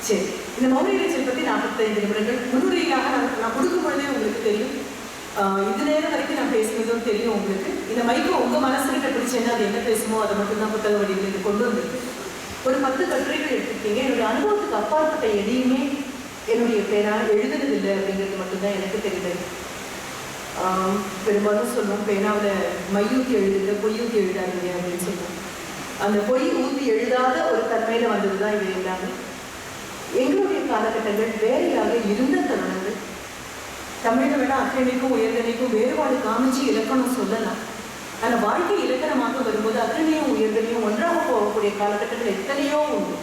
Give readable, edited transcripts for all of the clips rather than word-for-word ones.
சரி, இந்த மௌன இறைச்சல் பற்றி 45 நிமிடங்கள் முன்னுரையாக நான் கொடுக்கும் பொழுதே உங்களுக்கு தெரியும். இது நேரம் வரைக்கும் நான் பேசுனதும் தெரியும் உங்களுக்கு. இந்த மைக்கு உங்கள் மனசுகிட்ட பிடிச்சேன்னா அது என்ன பேசுமோ அதை மட்டும்தான் புத்தக வடிவில் கொண்டு வந்திருக்கு. ஒரு 10 கட்டுரைகள் எடுத்துக்கிட்டீங்க. என்னுடைய அனுபவத்துக்கு அப்பாற்பட்ட எதையுமே என்னுடைய பேனால் எழுதுனதில்லை அப்படிங்கிறது மட்டும்தான் எனக்கு தெரிந்தது. பெரும்பாலும் சொல்லுவோம், பேனாவில் மையூத்தி எழுதுங்க, பொய்யூத்தி எழுதாதீங்க அப்படின்னு சொல்லுவோம். அந்த பொய் ஊற்றி எழுதாத ஒரு தன்மையில் வந்தது தான் இவை எல்லாமே. எங்களுடைய காலகட்டங்கள் வேறையாக இருந்த தருணங்கள். தமிழை விட அக்ரணிக்கும் உயர்தனைக்கும் வேறுபாடு காமிச்சு இலக்கணம் சொல்லலாம். ஆனால் வாழ்க்கை இலக்கணமாக வரும்போது அக்ரணியும் உயர்தனையும் ஒன்றாக போகக்கூடிய காலகட்டங்கள் எத்தனையோ உண்டு.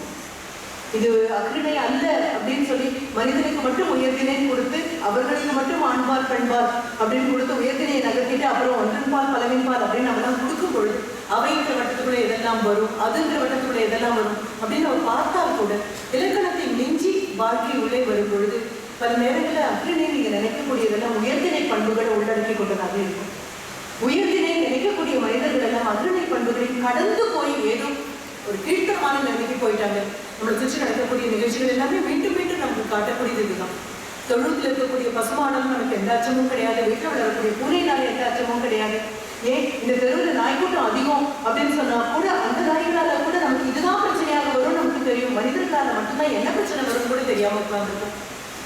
இது அக்ரிணை அல்ல அப்படின்னு சொல்லி மனிதனுக்கு மட்டும் உயர்தினை கொடுத்து அவர்களுக்கு மட்டும் ஆண்பால் பெண்பால் அப்படின்னு கொடுத்து உயர்தினையை நகர்த்திட்டு அப்புறம் ஒன்றன்பால் பலவின்பால் அப்படின்னு நம்மளாம் கொடுக்கும் பொழுது அவைங்கிற வட்டத்துக்குள்ள எதெல்லாம் வரும், அதுங்கிற வட்டத்துக்குள்ள எதெல்லாம் வரும் அப்படின்னு அவர் பார்த்தால் கூட இலக்கணத்தை மிஞ்சி வாழ்க்கை உள்ளே வரும் பொழுது பல நேரங்களில் அக்ரிணை நீங்க நினைக்கக்கூடியதெல்லாம் உயர்தினை பண்புகளை உள்ளடக்கி கொண்டதாக இருக்கும். உயர்தினை நினைக்கக்கூடிய மனிதர்கள் எல்லாம் அக்ரிணை பண்புகளை கடந்து போய் ஏதோ ஒரு கீழ்த்தரமான நிலைமைக்கு போயிட்டாங்க. நம்மளை சுற்றி நடக்கக்கூடிய நிகழ்ச்சிகள் எல்லாமே மீண்டும் மீண்டும் நமக்கு காட்டக்கூடியது இதுதான். தொழுத்தில் இருக்கக்கூடிய பசுமானம் நமக்கு எந்த அச்சமும் கிடையாது. வீட்டில் வளரக்கூடிய பூனையினால எந்த அச்சமும் கிடையாது. ஏன் இந்த தெருவில் நாய்க்கூட்டம் அதிகம் அப்படின்னு சொன்னா கூட அந்த நாய்களால கூட நமக்கு இதுதான் பிரச்சனையாக வரும் நமக்கு தெரியும். மனிதர்களால மட்டும்தான் என்ன பிரச்சனை வரும் கூட தெரியாம உட்காந்துருக்கும்.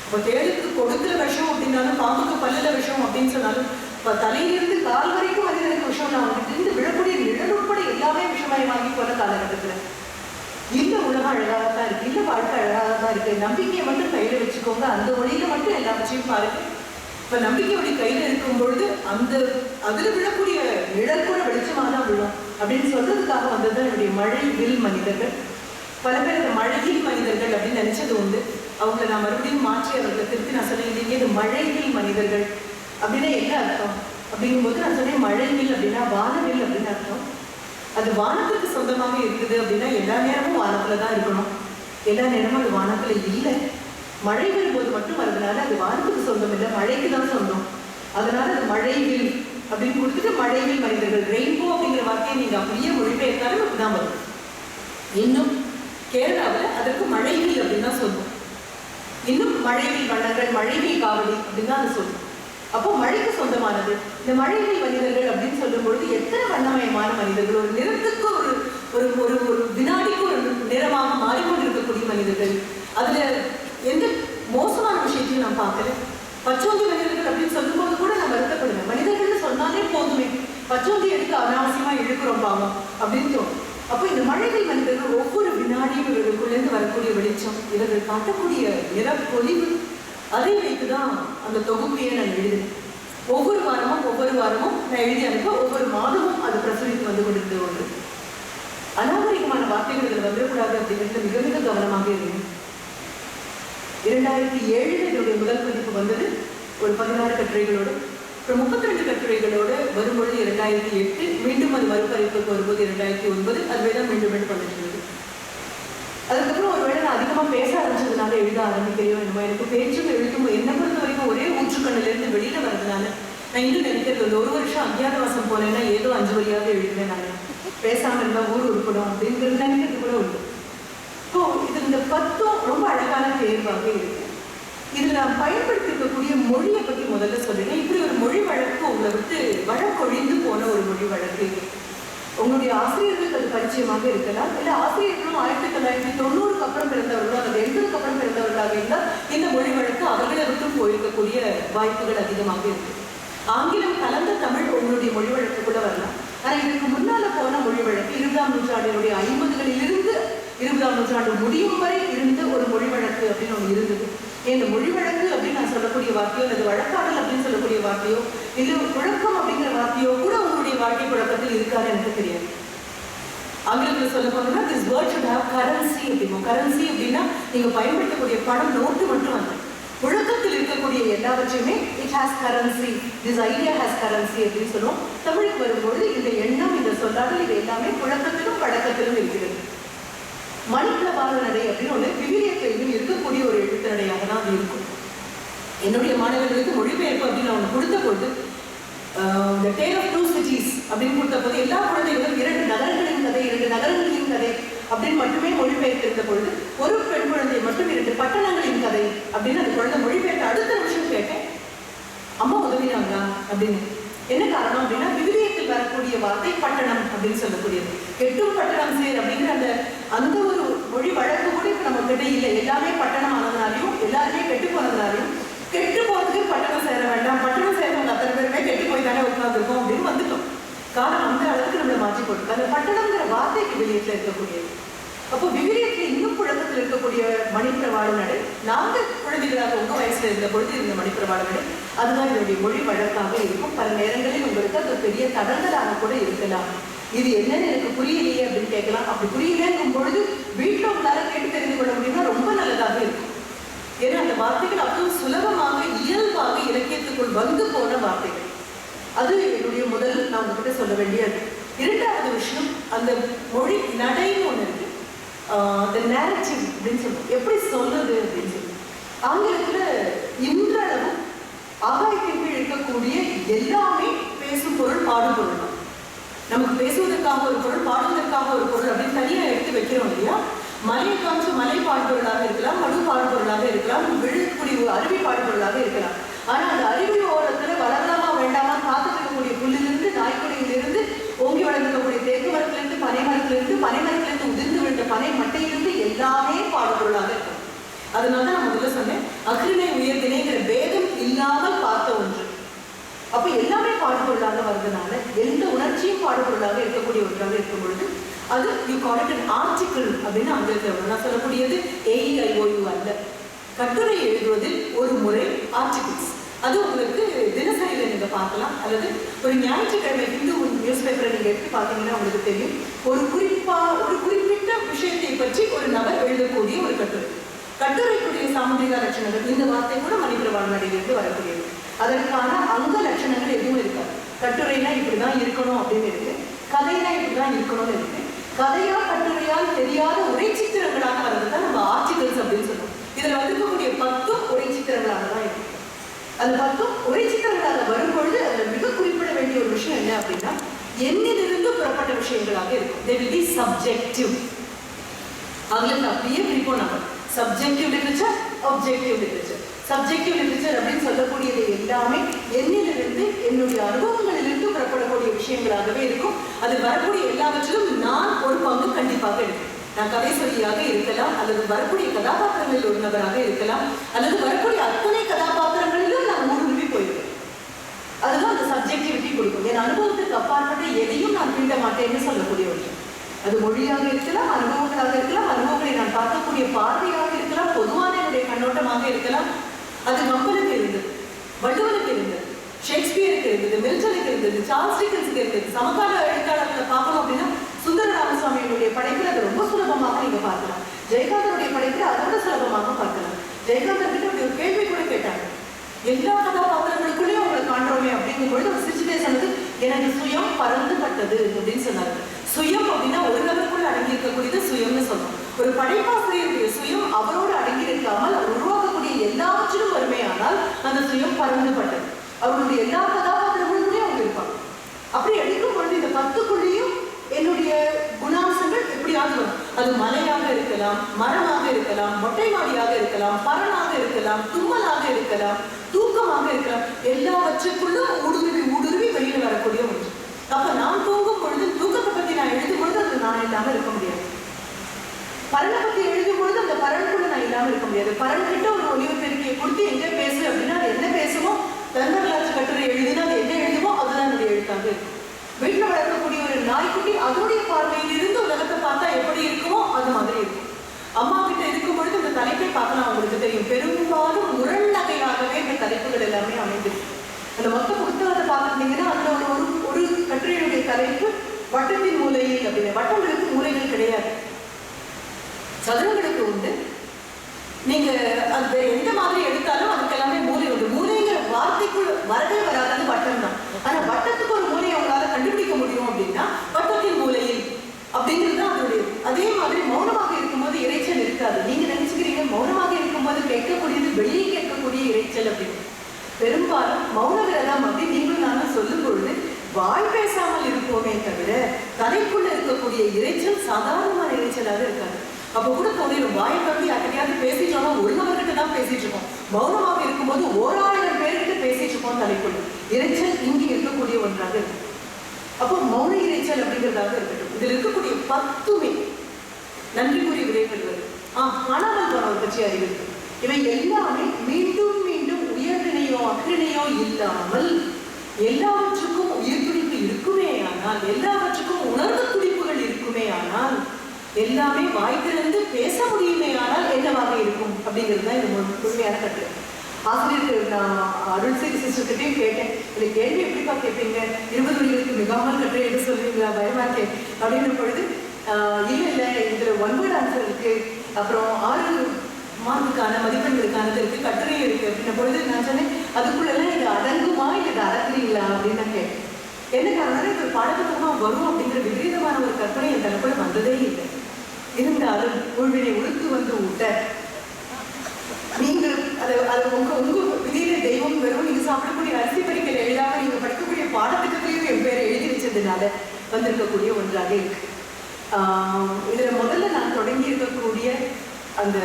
இப்போ தேளுக்கு கொடுக்கல விஷம் அப்படின்னாலும் பாம்புக்கு பல்லுல விஷம் அப்படின்னு சொன்னாலும் இப்போ தலையிலிருந்து கால் வரைக்கும் மனிதனுக்கு விஷம் நான் வந்துட்டு இருந்து விழக்கூடிய நிழல் உட்பட எல்லாமே விஷமயமாகி போன காலகட்டத்தில் இந்த உலகம் அழகாக தான் இருக்கு, இந்த வாழ்க்கை அழகாக தான் இருக்கு. நம்பிக்கையை மட்டும் கையில வச்சுக்கோங்க, அந்த ஒளியில மட்டும் எல்லாவற்றையும் பாருங்க. இப்ப நம்பிக்கை ஒளி கையில இருக்கும் பொழுது அந்த அதுல விழக்கூடிய நிழல் கூட வெளிச்சமாக தான் விழும் அப்படின்னு சொல்றதுக்காக வந்ததுதான் என்னுடைய மழையில் மனிதர்கள். பல பேர் இந்த மழையில் மனிதர்கள் அப்படின்னு நினைச்சது உண்டு. அவங்களை நான் மறுபடியும் மாற்றி அவர்களை திருப்பி நான் சொன்னேன், இது மழையில் மனிதர்கள் அப்படின்னா என்ன அர்த்தம் அப்படிங்கும்போது நான் சொன்னேன், மழையில் அப்படின்னா வானவில் அப்படின்னு அர்த்தம். அது வானத்துக்கு சொந்தமாக இருக்குது அப்படின்னா எல்லா நேரமும் வானத்துல தான் இருக்கணும். எல்லா நேரமும் அது வானத்துல இல்லை. மழை வரும்போது மட்டும் வரதுனால அது வானத்துக்கு சொந்தம் இல்லை, மழைக்கு தான் சொந்தம். அதனால அது மழைவில் அப்படின்னு கொடுத்துட்டு மழைவில் மனிதர்கள். ரெயின்போ அப்படிங்கிற வார்த்தையை நீங்க அப்படியே மொழிபெயர்த்தாலும் அப்படிதான் வரும். இன்னும் கேரளாவில் அதற்கு மழைவில் அப்படின்னு தான் சொல்லுவோம். இன்னும் மழைவில் வண்ணங்கள், மழைவில் காவடி அப்படின்னு தான் அது சொல்லுவோம். அப்போ மழைக்கு சொந்தமானது இந்த மழைவில் மனிதர்கள் அப்படின்னு சொல்லும் பொழுது எத்தனை வண்ணமயமான மனிதர்கள், ஒரு நிறத்துக்கு ஒரு ஒரு ஒரு ஒரு வினாடிக்கு ஒரு நிறமாக மாறிக்கொண்டிருக்கக்கூடிய மனிதர்கள். அதுல எந்த மோசமான விஷயத்தையும் நான் பார்க்கல. பச்சோந்தி மனிதர்கள் அப்படின்னு சொல்லும்போது கூட நான் வருத்தப்படுவேன். மனிதர்கள்னு சொன்னாலே போதுமே, பச்சோந்தி எடுத்து அனாவசியமா இழுக்கிறோம் பாவம் அப்படின்னு தோணும். அப்போ இந்த மழைவில் மனிதர்கள் ஒவ்வொரு வினாடியும் இவர்களுக்குள்ளேருந்து வரக்கூடிய வெளிச்சம், இவர்கள் காட்டக்கூடிய நிறப்பொலிவு, அதை வைத்துதான் அந்த தொகுப்பையை நான் எழுதினேன். ஒவ்வொரு வாரமும் நான் எழுதி அனுப்ப ஒவ்வொரு மாதமும் அது பிரசுரித்து வந்து கொண்டிருந்தது ஒன்று. அநாகரிகமான வார்த்தைகள் இதில் வந்துடக்கூடாது அப்படிங்கிறது மிக மிக கவனமாக இருந்தேன். 2007 என்னுடைய முதல் பதிப்பு வந்தது ஒரு 16 கட்டுரைகளோடு. அப்புறம் 32 கட்டுரைகளோடு வரும்பொழுது 2008, மீண்டும் அது மறுபதிப்புக்கு வரும்போது 2009, அதுவே தான் மீண்டும் மீண்டும் பண்ணிட்டு இருந்தது. அதுக்கப்புறம் ஒருவேளை நான் அதிகமாக பேச ஆரம்பிச்சதுனால எழுத ஆரம்பிக்கையோ என்னமோ எனக்கு பேச்சும் எழுத்தும் என்னை பொறுத்த வரைக்கும் ஒரே ஊற்றுக்கண்ணிலேருந்து வெளியில வர்றதுனால நான் இன்னும் நினைக்கிறது ஒரு வருஷம் அஞ்ஞாதவாசம் போனேன்னா ஏதோ 5 வரியாவது எழுதுவேன். நான் பேசாமல் இருந்தால் ஊர் உருப்படும் அப்படிங்கிறது நினைக்கிறது கூட உண்டு. ஸோ இது இந்த 10 ரொம்ப அழகான தேர்வாக இருக்கு. இதில் நான் பயன்படுத்திருக்கக்கூடிய மொழியை பற்றி முதல்ல சொல்லிடுறேன். இப்படி ஒரு மொழி வழக்கு உங்களை விட்டு வழக்கொழிந்து போன ஒரு மொழி வழக்கு. உங்களுடைய ஆசிரியர்களுக்கு அது பரிச்சயமாக இருக்கலாம், இல்லை ஆசிரியர்களும் 1990க்கு அப்புறம் பிறந்தவர்களோ அல்லது 80க்கு அப்புறம் பிறந்தவர்களாக இருந்தால் இந்த மொழி வழக்கு அவர்களை விட்டும் போயிருக்கக்கூடிய வாய்ப்புகள் அதிகமாக இருக்கு. ஆங்கிலம் கலந்த தமிழ் உங்களுடைய மொழி வழக்கு கூட வரலாம். ஆனால் இதற்கு முன்னால போன மொழி வழக்கு 20ஆம் நூற்றாண்டினுடைய 50களிலிருந்து 20ஆம் நூற்றாண்டு முடியும் வரை இருந்த ஒரு மொழி வழக்கு அப்படின்னு ஒன்று இருந்தது. இந்த மொழி வழக்கு அப்படின்னு நான் சொல்லக்கூடிய வார்த்தையோ அல்லது வழக்காடல் அப்படின்னு சொல்லக்கூடிய வார்த்தையோ இல்லை குழப்பம் அப்படிங்கிற வார்த்தையோ கூட உங்களுடைய வாழ்க்கை குழப்பத்தில் இருக்காது எனக்கு தெரியாது. ஆங்கிலத்தில் சொல்ல போனோம்னா this word should have currency அப்படிமோ. கரன்சி அப்படின்னா நீங்க பயன்படுத்தக்கூடிய பணம் நோட்டு மட்டும் அல்ல, புழக்கத்தில் இருக்கக்கூடிய எல்லாவற்றையுமே it has currency, this idea has currency அப்படின்னு சொல்லுவோம். தமிழுக்கு வரும்போது இந்த எண்ணம், இந்த சொல்லாடல், இது எல்லாமே புழக்கத்திலும் பழக்கத்திலும் இருக்கிறது. மணிப்பிரபாத நடை அப்படின்னு ஒன்று விவிலியத்தில் இருக்கக்கூடிய ஒரு எழுத்து நடையாக தான் அது இருக்கும். என்னுடைய மாணவர்களுக்கு மொழிபெயர்ப்பு அப்படின்னு ஒன்று கொடுத்த போது The Tale of Two Cities அப்படின்னு கொடுத்த போது எல்லா குழந்தைகளும் 2 நகரங்களின் கதை, 2 நகரங்களின் கதை அப்படின்னு மட்டுமே மொழிபெயர்த்திருந்த பொழுது ஒரு பெண் குழந்தை மட்டும் 2 அப்படின்னு அந்த குழந்தை மொழிபெயர்த்த அடுத்த நிமிஷம் கேட்டேன், அம்மா உதவினாங்க அப்படின்னு. என்ன காரணம் அப்படின்னா, விவிலியத்தில் வரக்கூடிய வார்த்தை பட்டணம் அப்படின்னு சொல்லக்கூடியது. கெட்டும் பட்டணம் சேர் அப்படிங்கிற அந்த ஒரு மொழி வழக்கு கூட இப்ப நம்ம கிட்ட இல்லை. எல்லாமே பட்டணம் ஆனதுனாலையும் எல்லாருமே கெட்டு போனதுனாலையும், கெட்டு போறதுக்கு பட்டணம் சேர வேண்டாம், பட்டணம் சேர்ந்தவங்க அத்தனை பேருமே கெட்டு போய் தானே உட்காந்துருக்கோம் அப்படின்னு வந்துட்டோம். காரணம் அந்த அளவுக்கு நம்மளை மாற்றி போட்டு அந்த பட்டணம்ங்கிற வார்த்தை விவிலியத்தில் இருக்கக்கூடியது. அப்போ விவிலியத்தில் இன்னும் புழக்கத்தில் இருக்கக்கூடிய மணிப்பிரவாள நடை, நாங்கள் குழந்தைகளாக உங்க வயசுல இருந்த பொழுது இருந்த மணிப்பிரவாள நடை, அதுதான் இதனுடைய மொழி வழக்காக இருக்கும். பல நேரங்களில் உங்களுக்கு அது பெரிய தடங்கலாக கூட இருக்கலாம். இது என்னன்னு எனக்கு புரியலையே அப்படின்னு கேட்கலாம். அப்படி புரியலங்கும் பொழுது வீட்டில் உங்களால கேட்டு தெரிந்து கொள்ள முடியும்னா ரொம்ப நல்லதாக இருக்கும். ஏன்னா அந்த வார்த்தைகள் அவ்வளவு சுலபமாக இயல்பாக இலக்கியத்துக்குள் வந்து போன வார்த்தைகள். அது என்னுடைய முதல் நான் உங்ககிட்ட சொல்ல வேண்டியது. இரண்டாவது விஷயம், அந்த மொழி நடைன்னு ஒண்ணு இருக்கு. நேரட்டிவ் அப்படின்னு சொல்லுவோம், எப்படி சொல்றது அப்படின்னு சொல்லி. ஆங்கிலத்துல இன்றளவும் ஆகாயத்தின் கீழ் இருக்கக்கூடிய எல்லாமே பேசும் பொருள், பாடும் பொருள் தான். நமக்கு பேசுவதற்காக ஒரு பொருள், பாடுவதற்காக ஒரு பொருள் அப்படின்னு தனியா எடுத்து வைக்கிறோம் இல்லையா? மலை காற்று மலை பாடுபொருளாக இருக்கலாம், மடு பாடுபொருளாக இருக்கலாம், விழுக்கூடிய ஒரு அருவி பாடுபொருளாக இருக்கலாம். ஆனா அந்த அருவி ஓரத்துல வளரலாமா வேண்டாமா காத்துட்டு இருக்கக்கூடிய புல்லிலிருந்து, நாய்க்குடியிலிருந்து, ஓங்கி வளர்ந்துக்கக்கூடிய தேக்கு மரத்திலிருந்து, பனை மரத்திலிருந்து, பனை மரத்திலிருந்து உதிர்ந்து விழுந்த பனை மட்டையிலிருந்து எல்லாமே பாடுபொருளாக இருக்கும். அதனாலதான் நான் முதல்ல சொன்னேன், அக்ரிணை உயர்தினைங்கிற பேதம் இல்லாமல் பார்த்த ஒன்று. அப்ப எல்லாமே பாடுபொருளாக வருதுனால எந்த உணர்ச்சியும் பாடுபொருளாக இருக்கக்கூடிய ஒன்றாக இருக்கும் பொழுது அது you call it an article அப்படின்னு ஆங்கிலத்தில் நான் சொல்லக்கூடியது AEIOU அல்ல. கட்டுரை எழுதுவதில் ஒரு முறை ஆர்டிகிள்ஸ். அது உங்களுக்கு தினசரியில நீங்க பார்க்கலாம், அல்லது ஒரு ஞாயிற்றுக்கிழமை ஹிந்து நியூஸ் பேப்பரை நீங்க எடுத்து பார்த்தீங்கன்னா உங்களுக்கு தெரியும். ஒரு குறிப்பிட்ட விஷயத்தை பற்றி ஒரு நபர் எழுதக்கூடிய ஒரு கட்டுரை. கட்டுரைக்குரிய சாமுதிரிகா லட்சணங்கள், இந்த வார்த்தை கூட மணிப்பிரவாள நடையிலிருந்து வரக்கூடியது. அதற்கான அங்க லட்சணங்கள் எதுவும் இருக்காது. கட்டுரைனா இப்படிதான் இருக்கணும் அப்படின்னு இருக்கு, கதைனா இப்படிதான் இருக்கணும்னு இருக்கு. கதையா கட்டுரையால் தெரியாத உரை சித்திரங்களாக வர்றதுதான் நம்ம ஆர்டிகல்ஸ் அப்படின்னு சொல்லுவோம். இதுல வந்துக்கூடிய 10 உரை சித்திரங்களாக தான் இருக்கு. அந்த 10 உரை சித்திரங்களாக வரும்பொழுது அதுல மிக குறிப்பிட வேண்டிய ஒரு விஷயம் என்ன அப்படின்னா, எண்ணிலிருந்து புறப்பட்ட விஷயங்களாக இருக்கும். They will be subjective. ஆங்கிலத்தில் அப்படியே பிரிப்போம் நம்ம. Subjective literature, objective literature. Subjective literature அப்படின்னு சொல்லக்கூடியது எல்லாமே எண்ணிலிருந்து, என்னுடைய அனுபவங்களிலிருந்து புறப்படக்கூடிய விஷயங்களாகவே இருக்கும். அது வரக்கூடிய எல்லாவற்றிலும் நான் ஒரு பங்கு கண்டிப்பாக எடுப்பேன். நான் கதை சொல்லியாக இருக்கலாம், அல்லது வரக்கூடிய கதாபாத்திரங்களில் ஒரு நபராக இருக்கலாம், அல்லது வரக்கூடிய அத்தனை கதாபாத்திரங்களிலும் நான் ஊடுருவி போயிருக்கேன். அதுதான் அந்த சப்ஜெக்டிவிட்டி கொடுக்கும். என் அனுபவத்துக்கு அப்பாற்பட்ட எதையும் நான் தீண்ட மாட்டேன்னு சொல்லக்கூடிய ஒன்று. அது மொழியாக இருக்கலாம், அனுபவங்களாக இருக்கலாம், அனுபவங்களை நான் பார்க்கக்கூடிய பார்வையாக இருக்கலாம், பொதுவான என்னுடைய கண்ணோட்டமாக இருக்கலாம். அது கம்பனுக்கு இருந்தது, வள்ளுவனுக்கு இருந்தது, ஷேக்ஸ்பியருக்கு இருந்தது, மில்டனுக்கு இருந்தது, சார்ல்ஸ் டிக்கன்ஸுக்கு இருந்தது. சமகால எழுத்தாளர்களை பார்க்கணும் அப்படின்னா சுந்தர ராமசாமியினுடைய படைப்பில் அது ரொம்ப சுலபமாக நீங்க பார்க்கலாம். ஜெயகாந்தனுடைய படைப்பில் அதோட சுலபமாக பார்க்கலாம். ஜெயகாந்தன் கிட்ட அப்படி ஒரு கேள்வி கூட கேட்டாங்க, எல்லா கதாபாத்திரங்களுக்குள்ளேயும் உங்களை காண்றோமே அப்படிங்கும் பொழுது ஒரு சிரிச்சுட்டே சொன்னது, எனக்கு சுயம் பறந்துபட்டது அப்படின்னு சொன்னாங்க. சுயம் அப்படின்னா ஒரு நபருக்குள்ள அடங்கி இருக்கக்கூடியது சுயம்னு சொல்றோம். ஒரு படைப்பாசிரியருடைய சுயம் அவரோடு அடங்கி இருக்காமல் அவர் உருவாக்கக்கூடிய எல்லாவற்றிலும் வறுமையானால் அந்த சுயம் பறந்துபட்டது. அவருடைய எல்லா கதாபாத்திரங்களுமே அவங்க இருப்பாங்க. அப்படி எடுக்கும் பொழுது இந்த 10க்குள்ளேயும் என்னுடைய குணாம்சங்கள் எப்படியாவது வரும். அது மலையாக இருக்கலாம், மரமாக இருக்கலாம், மொட்டை மாடியாக இருக்கலாம், பறனாக இருக்கலாம், தும்மலாக இருக்கலாம், தூக்கமாக இருக்கலாம். எல்லாவற்றுக்குள்ளும் ஊடுருவி வெளியில வரக்கூடிய ஒன்று. அப்ப நான் தூங்கும் பொழுது, தூக்கத்தை பத்தி நான் எழுதும் பொழுது அது நான் இல்லாம இருக்க முடியாது. பறனை பத்தி எழுதும் பொழுது அந்த பறனுக்குள்ள நான் இல்லாம இருக்க முடியாது. பறன் கிட்ட ஒரு ஒளிவு பெருக்கியை கொடுத்து எங்க பேசு அப்படின்னா அது என்ன பேசுமோ, தர்மராஜ் கட்டுரை எழுதுனா அது என்ன எழுதுமோ அதுதான் என்னுடைய எழுத்தாக இருக்கும். வீட்டுல வளர்க்கக்கூடிய ஒரு நாய்க்குட்டி அதோடைய பார்வையில் இருந்து உலகத்தை பார்த்தா எப்படி இருக்குமோ அந்த மாதிரி இருக்கும். அம்மா கிட்ட இருக்கும் பொழுது இந்த தலைப்பை பார்க்கலாம், அவங்களுக்கு தெரியும். பெரும்பாலும் முரண் நகையாகவே இந்த தலைப்புகள் எல்லாமே அமைந்திருக்கு. அந்த மொத்த புத்தகத்தை பார்த்துருந்தீங்கன்னா அதுல ஒரு கட்டுரையுடைய தலைப்பு வட்டத்தின் மூலையில் அப்படின்னு. வட்டங்களுக்கு மூலைகள் கிடையாது, சதுரங்களுக்கு உண்டு. நீங்க அது எந்த மாதிரி எடுத்தாலும் அதுக்கு எல்லாமே மூலை உண்டு. மூலைங்கிற வார்த்தைக்குள் வரவே வராது வட்டம் தான். ஆனா வட்டத்துக்கு ஒரு மூலையை அவங்களால கண்டுபிடிக்க முடியும் அப்படின்னா வட்டத்தின் மூலையில் அப்படிங்கிறது அதனுடைய. அதே மாதிரி மௌனமாக இருக்கும்போது இறைச்சல் இருக்காது. நீங்க நினைச்சுக்கிறீங்க மௌனமாக இருக்கும்போது கேட்கக்கூடியது வெளியே கேட்கக்கூடிய இறைச்சல் அப்படின்னு. பெரும்பாலும் மௌன விரதம் அப்படின்னு நீங்களும் நானும் சொல்லும் பொழுது வாய் பேசாமல் இருப்போமே தவிர தலைக்குள்ள இருக்கக்கூடிய இறைச்சல் சாதாரணமான இறைச்சலாக இருக்காது. அப்போ கூட தோணிடும், வாயை கட்டி யார்கிட்டையாவது பேசிட்டோம்னா ஒரு நபர்கிட்ட தான் பேசிட்டு இருக்கோம். மௌனமாக இருக்கும்போது 1000 பேர்கிட்ட பேசிட்டு இருக்கோம் தலைக்குள்ள. இறைச்சல் இங்கே இருக்கக்கூடிய ஒன்றாக இருக்கு. அப்போ மௌன இறைச்சல் அப்படிங்கிறதாக இருக்கட்டும். இதில் இருக்கக்கூடிய 10மே நன்றி கூறி விடைபெறுவது, காணாமல் போனவர் பற்றி அறிவிப்பு, இவை எல்லாமே மீண்டும் மீண்டும் உயர்வினையோ அக்ரிணையோ இல்லாமல் எல்லாவற்றுக்கும் உயிர் துடிப்பு இருக்குமே ஆனால், எல்லாவற்றுக்கும் உணர்வு துடிப்புகள் இருக்குமே ஆனால், எல்லாமே வாய் திறந்து பேச முடியுமே ஆனால் என்னவாக இருக்கும் அப்படிங்கிறது தான் இது முழுமையான கட்டு. ஆசிரியருக்கு நான் அருள்சேரி சிஸ்டர்கிட்டையும் கேட்டேன், இந்த கேள்வி எப்படிப்பா கேட்பீங்க, 20 வரிகளுக்கு மிகாமல் கட்டுரை எது சொல்லுவீங்களா, பயமா இருக்கேன் அப்படின்னும் பொழுது இல்லை இதில் 1 வேர்ட் ஆன்சர் இருக்கு, அப்புறம் 6 மார்க்குக்கான மதிப்பெண்களுக்கானது இருக்கு, கட்டுரையும் இருக்கு அப்படின்ன பொழுது நான் சொன்னேன், அதுக்குள்ளெல்லாம் இது அடங்குமா இல்லை இது அடங்குறீங்களா அப்படின்னு நான் கேட்டேன். என்ன காரணம், இது பாடப்புத்தகமாக வரும் அப்படிங்கிற விபரீதமான ஒரு கற்பனை என் தனக்குள்ள வந்ததே இல்லை. இருந்தாலும் உள்வினை உடுத்து வந்து ஊட்ட நீங்கள் உங்க விதியில தெய்வம் வெறும் நீங்க சாப்பிடக்கூடிய அரிசி பறிக்கல் எழுதாம நீங்க படிக்கக்கூடிய பாடத்திட்டத்திலையும் என் பேரை எழுதி வச்சதுனால வந்திருக்கக்கூடிய ஒன்றாக இருக்கு. இதுல முதல்ல நான் தொடங்கி இருக்கக்கூடிய அந்த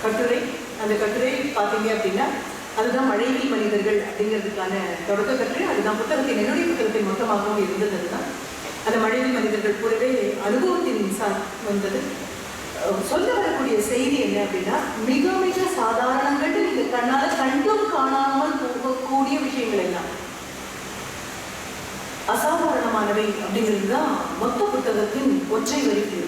கட்டுரை பார்த்தீங்க அப்படின்னா அதுதான் மழையில் மனிதர்கள் அப்படிங்கிறதுக்கான தொடக்க கட்டுரை. அதுதான் புத்தகத்தின் என்னுடைய புத்தகத்தின் மொத்தமாகவும் இருந்தது. அதுதான் அந்த மழையில் மனிதர்கள் கூடவே அனுபவத்தின் வந்தது. சொல்ல வரக்கூடிய செய்தி என்ன அப்படின்னா, மிக மிக சாதாரணங்கள் நீங்க கண்ணால கண்டும் காணாமல் போகக்கூடிய விஷயங்கள் எல்லாம் அசாதாரணமானவை அப்படிங்கிறது தான் மொத்த புத்தகத்தின் ஒற்றை வரிக்கு.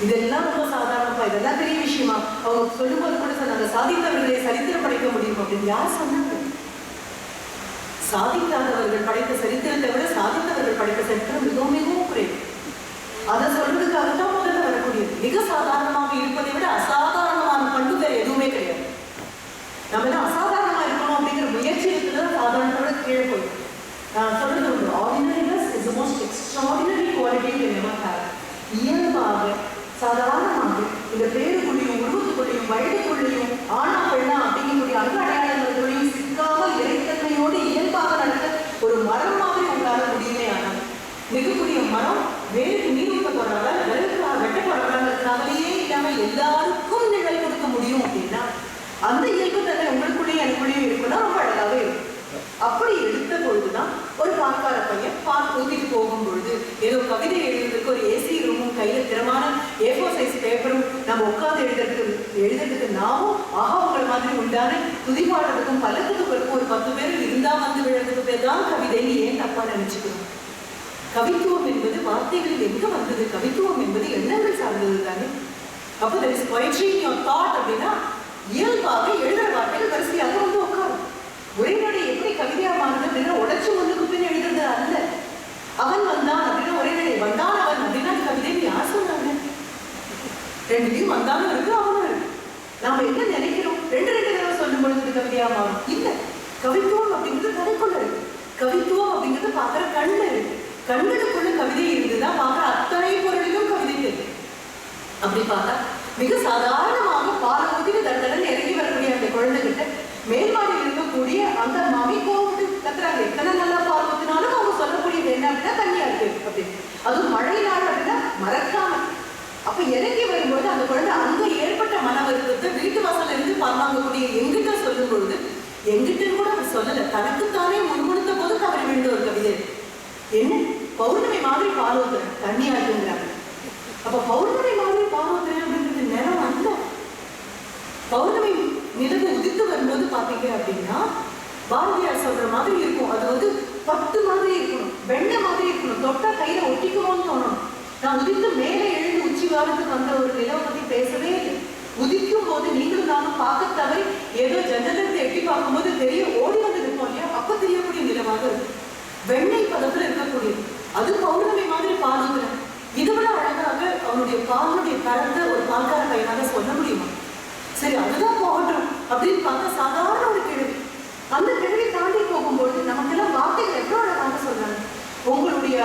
இதெல்லாம் ரொம்ப சாதாரணப்பா, இதெல்லாம் பெரிய விஷயமா அவங்க சொல்லும்போது கூட சொன்னாங்க, சாதித்தவர்களை சரித்திரம் படைக்க முடியும் அப்படின்னு. யார் சொன்னாங்க? சாதிக்காதவர்கள் படைத்த சரித்திரத்தை விட சாதித்தவர்கள் படைத்த சரித்திரம் மிகவும் மிகவும் குறைவு. அதை சொல்றதுக்காக தான் முதல்ல வரக்கூடியது. மிக சாதாரணமாக இருப்பதை விட அசாதாரணமான பண்பு வேற எதுவுமே கிடையாது. நம்ம எல்லாம் அசாதாரணமா இருக்கணும் அப்படிங்கிற முயற்சி இருக்குதான் சாதாரணத்தோட கீழே போயிடும். நான் சொல்றது உண்டு, ordinariness is the most extraordinary quality you can ever have. இயல்பாக சாதாரணமாக இந்த பேருக்குள்ளேயும் உருவத்துக்குள்ளேயும் வயதுக்குள்ளேயும் ஆனா பெண்ணா அப்படிங்கக்கூடிய அந்த அடையாளங்களுக்குள்ளேயும் சிக்காமல் இறைத்தன்மையோடு இயல்பாக நடக்க ஒரு மரம் மாதிரி உங்களால முடியுமே. ஆனால் மிகக்கூடிய மரம் வேறு நீர் ஊட்ட போறாங்க, வெட்ட போறாங்கிறதுனாலேயே இல்லாம எல்லாருக்கும் நிழல் கொடுக்க முடியும் அப்படின்னா அந்த இயல்பு தன்மை உங்களுக்குள்ளேயும் எனக்குள்ளேயும் இருக்குன்னா ரொம்ப அழகாக இருக்கும். அப்படி எடுத்த பொழுதுதான் ஒரு பால்கார பையன் பால் ஊத்திட்டு போகும் பொழுது ஏதோ கவிதை எழுதுறதுக்கு ஒரு ஏசி ரூமும் கையில திறமான A4 சைஸ் பேப்பரும் நம்ம உட்கார்ந்து எழுதுறதுக்கு நாமும் உங்களை மாதிரி உண்டான துதிப்பாடுறதுக்கும் பல்லத்துக்கும் ஒரு 10 பேர் இருந்தா வந்து விழுறதுக்கு பேர் தான் கவிதைன்னு ஏன் தப்பா நினைச்சுக்கணும்? கவித்துவம் என்பது வார்த்தைகளில் எங்க வந்தது? கவித்துவம் என்பது எண்ணங்கள் சார்ந்தது தானே. அப்போ there is poetry in your thought அப்படின்னா இயல்பாக எழுதுற வார்த்தைகள் வரிசையாக வந்து உட்காரும். உரைநடை எப்படி கவிதையா மாறுது அப்படின்னா உடைச்சு முன்னுக்கு பின் எழுதுறது அல்ல. அவன் வந்தான் அப்படின்னா உரைநடை, வந்தான் அவன் அப்படின்னா கவிதைன்னு யார் சொன்னாங்க? ரெண்டுலையும் வந்தாலும் இருக்கு அவனும் இருக்கு. நாம என்ன நினைக்கிறோம்? ரெண்டு தடவை சொல்லும் பொழுது கவிதையா மாறும் இல்லை. கவித்துவம் அப்படிங்கிறது கதைக்குள்ள இருக்கு. கவித்துவம் அப்படிங்கிறது பார்க்குற கண்ணு இருக்கு. கண்களுக்குள்ள கவிதை இருந்துதான் பார்க்குற அத்தனை பொருளிலும் கவிதை தெரியும். அப்படி பார்த்தா மிக சாதாரணமாக பால் ஊதிட்டு தண்டனை இறங்கி வரக்கூடிய அந்த குழந்தைகிட்ட மேல்மாடியில் இருக்கக்கூடிய அந்த மாமி கோவிட்டு கத்துறாங்க. எத்தனை நல்லா பால் ஊத்தினாலும் அவங்க சொல்லக்கூடியது என்ன அப்படின்னா தண்ணியா இருக்கு அப்படின்னு. அதுவும் மழை நாள் அப்படின்னா மறக்காம. அப்ப இறங்கி வரும்போது அந்த குழந்தை அங்க ஏற்பட்ட மன வருத்தத்தை வீட்டு வாசல்ல இருந்து பால் வாங்கக்கூடிய எங்கிட்ட சொல்லும் பொழுது எங்கிட்ட கூட அவர் சொல்லல, தனக்குத்தானே முன்முடுத்த போது தவறி விழுந்த ஒரு கவிதை. என்ன பௌர்ணமி மாதிரி பால் ஊத்துறேன் தண்ணியா இருக்குங்கிறாங்க. அப்ப பௌர்ணமி மாதிரி பால் ஊத்துறேன் அப்படின்றது நேரம் அல்ல. பௌர்ணமி நிலவு உதித்து வரும்போது பாத்தீங்க அப்படின்னா பாரதியார் சொல்ற மாதிரி இருக்கும். அது வந்து 10 மாதிரி இருக்கணும், வெண்ணெய் மாதிரி இருக்கணும், தொட்டா கையில ஒட்டிக்குவோன்னு தோணும். நான் உதித்து மேலே எழுந்து உச்சி காலத்துக்கு வந்த ஒரு நிலவை பத்தி பேசவே இல்லை. உதிக்கும் போது நீங்களும் நானும் பார்க்க தவறி ஏதோ ஜன்னலிருந்து எட்டி பார்க்கும்போது தெரிய ஓடி வந்து இருப்போம் இல்லையா, அப்ப தெரியக்கூடிய நிலவாக இருக்கு. வெண்ணெய் பதத்துல இருக்கக்கூடியது அது பௌர்ணமி மாதிரி பாலுங்கிற இதுவிட அழகாக அவனுடைய பாலுடைய கலந்த ஒரு பால்கார பையனாக சொல்ல முடியுமா? சரி அதுதான் போகட்டும் அப்படின்னு பார்த்தா சாதாரண ஒரு கேள்வி. அந்த கேள்வி தாண்டி போகும்போது நமக்கெல்லாம் வார்த்தைகள் எவ்வளவு அழகாக சொல்றாங்க. உங்களுடைய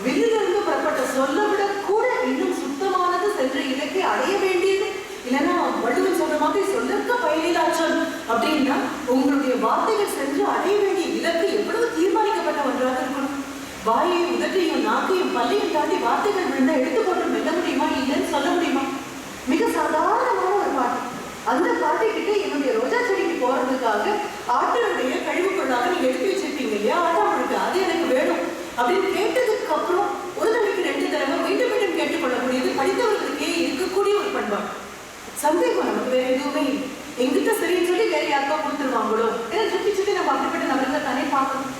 வில்லிலிருந்து புறப்பட்ட சொல்ல விட கூட இன்னும் சுத்தமானது சென்ற இலக்கை அடைய வேண்டியது. இல்லைன்னா வள்ளுவன் சொல்ற மாதிரி சொல்லக்க பயனிலாற்றல் அப்படின்னா உங்களுடைய வார்த்தைகள் சென்று அடைய வேண்டிய இலக்கு எவ்வளவு தீர்மானிக்கப்பட்ட ஒன்றாக இருக்கணும். வாயையும் உதட்டையும் நாக்கையும் பல்லையும் தாண்டி வார்த்தைகள் விழுந்தா எடுத்து போட்டு மெல்ல முடியுமா? இல்லைன்னு சொல்ல முடியுமா? மிக சாதாரணமான ஒரு பாட்டு. அது முன்பாக ஆட்டனுடைய கழிவு பொருளாக நீங்க எடுத்து வச்சிருப்பீங்க இல்லையா, ஆட்டாமுழுக்கு, அது எனக்கு வேணும் அப்படின்னு கேட்டதுக்கு அப்புறம் ஒரு தடவைக்கு 2 தடவை மீண்டும் மீண்டும் கேட்டுக்கொள்ளக்கூடியது படித்தவர்களுக்கே இருக்கக்கூடிய ஒரு பண்பாடு. சந்தேகம் நமக்கு வேற எதுவுமே இல்லை. எங்கிட்ட சரின்னு சொல்லி வேற யாருக்கா கொடுத்துருவாங்களோ, ஏன்னா சுத்தி சுத்தி நம்ம அப்படிப்பட்ட நபர்களை தானே பார்க்கணும்.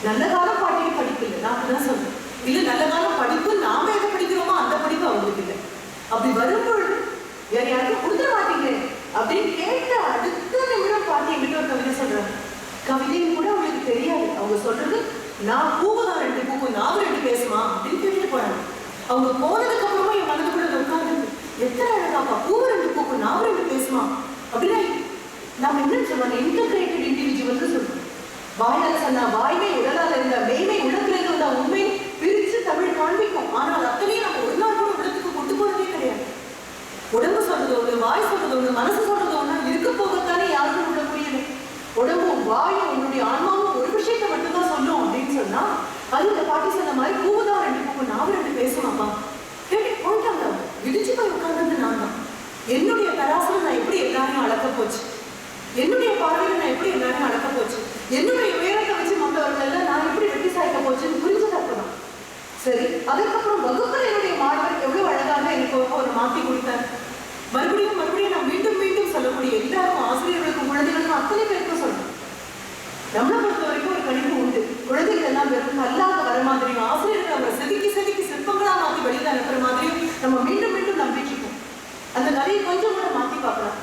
நல்ல காலம் பாட்டிக்கு படிப்பு இல்லை, நான் அப்படிதான் சொல்றேன். இல்ல நல்ல காலம் படிப்பு நாம எதை படிக்கிறோமோ அந்த படிப்பு அவங்களுக்கு இல்லை. அப்படி வரும்பொழுது வேற யாருக்கும் கொடுத்துட மாட்டீங்க அப்படின்னு கேட்ட அடுத்த நிமிடம் பாட்டி எங்கிட்ட ஒரு கவிதை சொல்றாங்க. கவிதையும் கூட அவங்களுக்கு தெரியாது. அவங்க சொல்றது நான் பூவுதான் 2 பூக்கும், நான் 2 பேசுமா அப்படின்னு கேட்டுட்டு போறாங்க. அவங்க போனதுக்கு அப்புறமா என் மனது கூட உட்கார்ந்து எத்தனை அழகாப்பா, பூவு 2 பூக்கும், நான் 2 பேசுமா அப்படின்னா நாம என்னன்னு சொல்லுவாங்க, இன்டகிரேட்டட் இண்டிவிஜுவல் சொல்றோம். வாயால் சொன்னா வாய்மை, உடலால் இருந்த மெய்மை, உள்ளத்துல இருந்த உண்மை பிரிச்சு தமிழ் காண்பிக்கும். ஆனால் அத்தனையும் நம்ம ஒரு நாள் கூட உள்ளத்துக்கு கொண்டு போறதே கிடையாது. உடம்பு சொல்றது ஒண்ணு, வாய் சொல்றது ஒண்ணு, மனசு சொல்றது ஒண்ணு, இருக்க போகத்தானே யாருக்கும் விட முடியல. உடம்பும் வாயும் உன்னுடைய ஆன்மாவும் ஒரு விஷயத்தை மட்டும்தான் சொல்லும் அப்படின்னு சொன்னா, அது இந்த பாட்டி சொன்ன மாதிரி பூவுதான் 2 பூக்கும், நான் 2 பேசுவாப்பா கேட்டு போயிட்டாங்க. இடிச்சு போய் உட்கார்ந்தது நான் தான். என்னுடைய தராசுல நான் எப்படி எல்லாரையும் அளக்க போச்சு, என்னுடைய பார்வையில நான் எப்படி எல்லாரையும் அளக்க போச்சு, என்னுடைய உயரத்தை வச்சு மற்றவர்கள் நான் எப்படி வெட்டி சாய்க்க போச்சுன்னு புரிஞ்சது அப்பதான். சரி, அதுக்கப்புறம் வகுப்பில் என்னுடைய மாணவர் எவ்வளவு அழகாக எனக்கு ஒரு மாற்றி கொடுத்தார். மறுபடியும் மறுபடியும் நான் மீண்டும் மீண்டும் சொல்லக்கூடிய எல்லாருக்கும், ஆசிரியர்களுக்கும் குழந்தைகளுக்கும் அத்தனை பேருக்கும் சொல்லணும். நம்மளை பொறுத்த வரைக்கும் ஒரு கணிப்பு உண்டு. குழந்தைகள் எல்லாம் வெறும் கல்லாக வர மாதிரியும், ஆசிரியர்கள் அவரை செதுக்கி செதுக்கி சிற்பங்களா மாற்றி வெளியில அனுப்புற மாதிரியும் நம்ம மீண்டும் மீண்டும் நம்பிட்டு இருக்கோம். அந்த கதையை கொஞ்சம் கூட மாற்றி பார்க்கலாம்.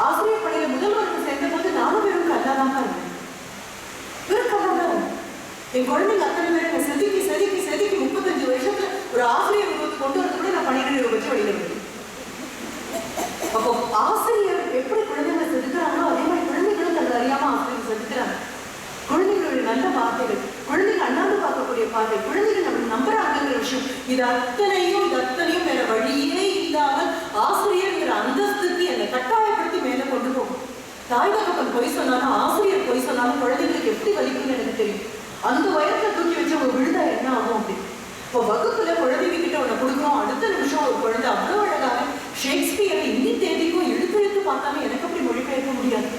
ஆசிரியர் படையில முதல் வருடம் சேர்ந்த போது நானும் வெறும் கல்லாதான் இருந்தேன். வெறும் கல்லாதான் இருந்தேன். என் குழந்தைங்க அத்தனை பேரை செதுக்கி செதுக்கி செதுக்கி 35 வருஷத்துல ஒரு ஆசிரியர் உருவத்தை கொண்டு வரது கூட நான் 12 ரூபாய் வச்சு வெளியில வருவேன். அப்போ ஆசிரியர் எப்படி குழந்தைங்களை செதுக்குறாங்களோ அதே மாதிரி குழந்தைகளும் தங்களை அறியாம ஆசிரியர் செதுக்குறாங்க. குழந்தைகளுடைய நல்ல வார்த்தைகள், குழந்தைகள் அண்ணாந்து பார்க்கக்கூடிய பார்வை, குழந்தைகள் நம்ம நம்புறாங்கிற விஷயம், இது அத்தனையும் வேற வழியே இல்லாமல் ஆசிரியர்ங்கிற அந்தஸ்துக்கு என்னை கட்டாயப்படுத்தி மேல கொண்டு போகும். தாய் தகப்பன் பொய் சொன்னாலும், ஆசிரியர் பொய் சொன்னாலும் குழந்தைங்களுக்கு எப்படி வலிக்கும்னு எனக்கு தெரியும். அந்த வயசுல தூக்கி வச்சு அவங்க விழுந்தா என்ன ஆகும் அப்படின்னு. இப்போ வகுப்புல குழந்தைங்க கிட்ட ஒண்ணு கொடுக்குறோம், அடுத்த நிமிஷம் ஒரு குழந்தை அவ்வளவு அழகாக ஷேக்ஸ்பியரை இன்னி தேதிக்கும் எழுத்து பார்த்தாலும் எனக்கு அப்படி மொழிபெயர்க்க முடியாது.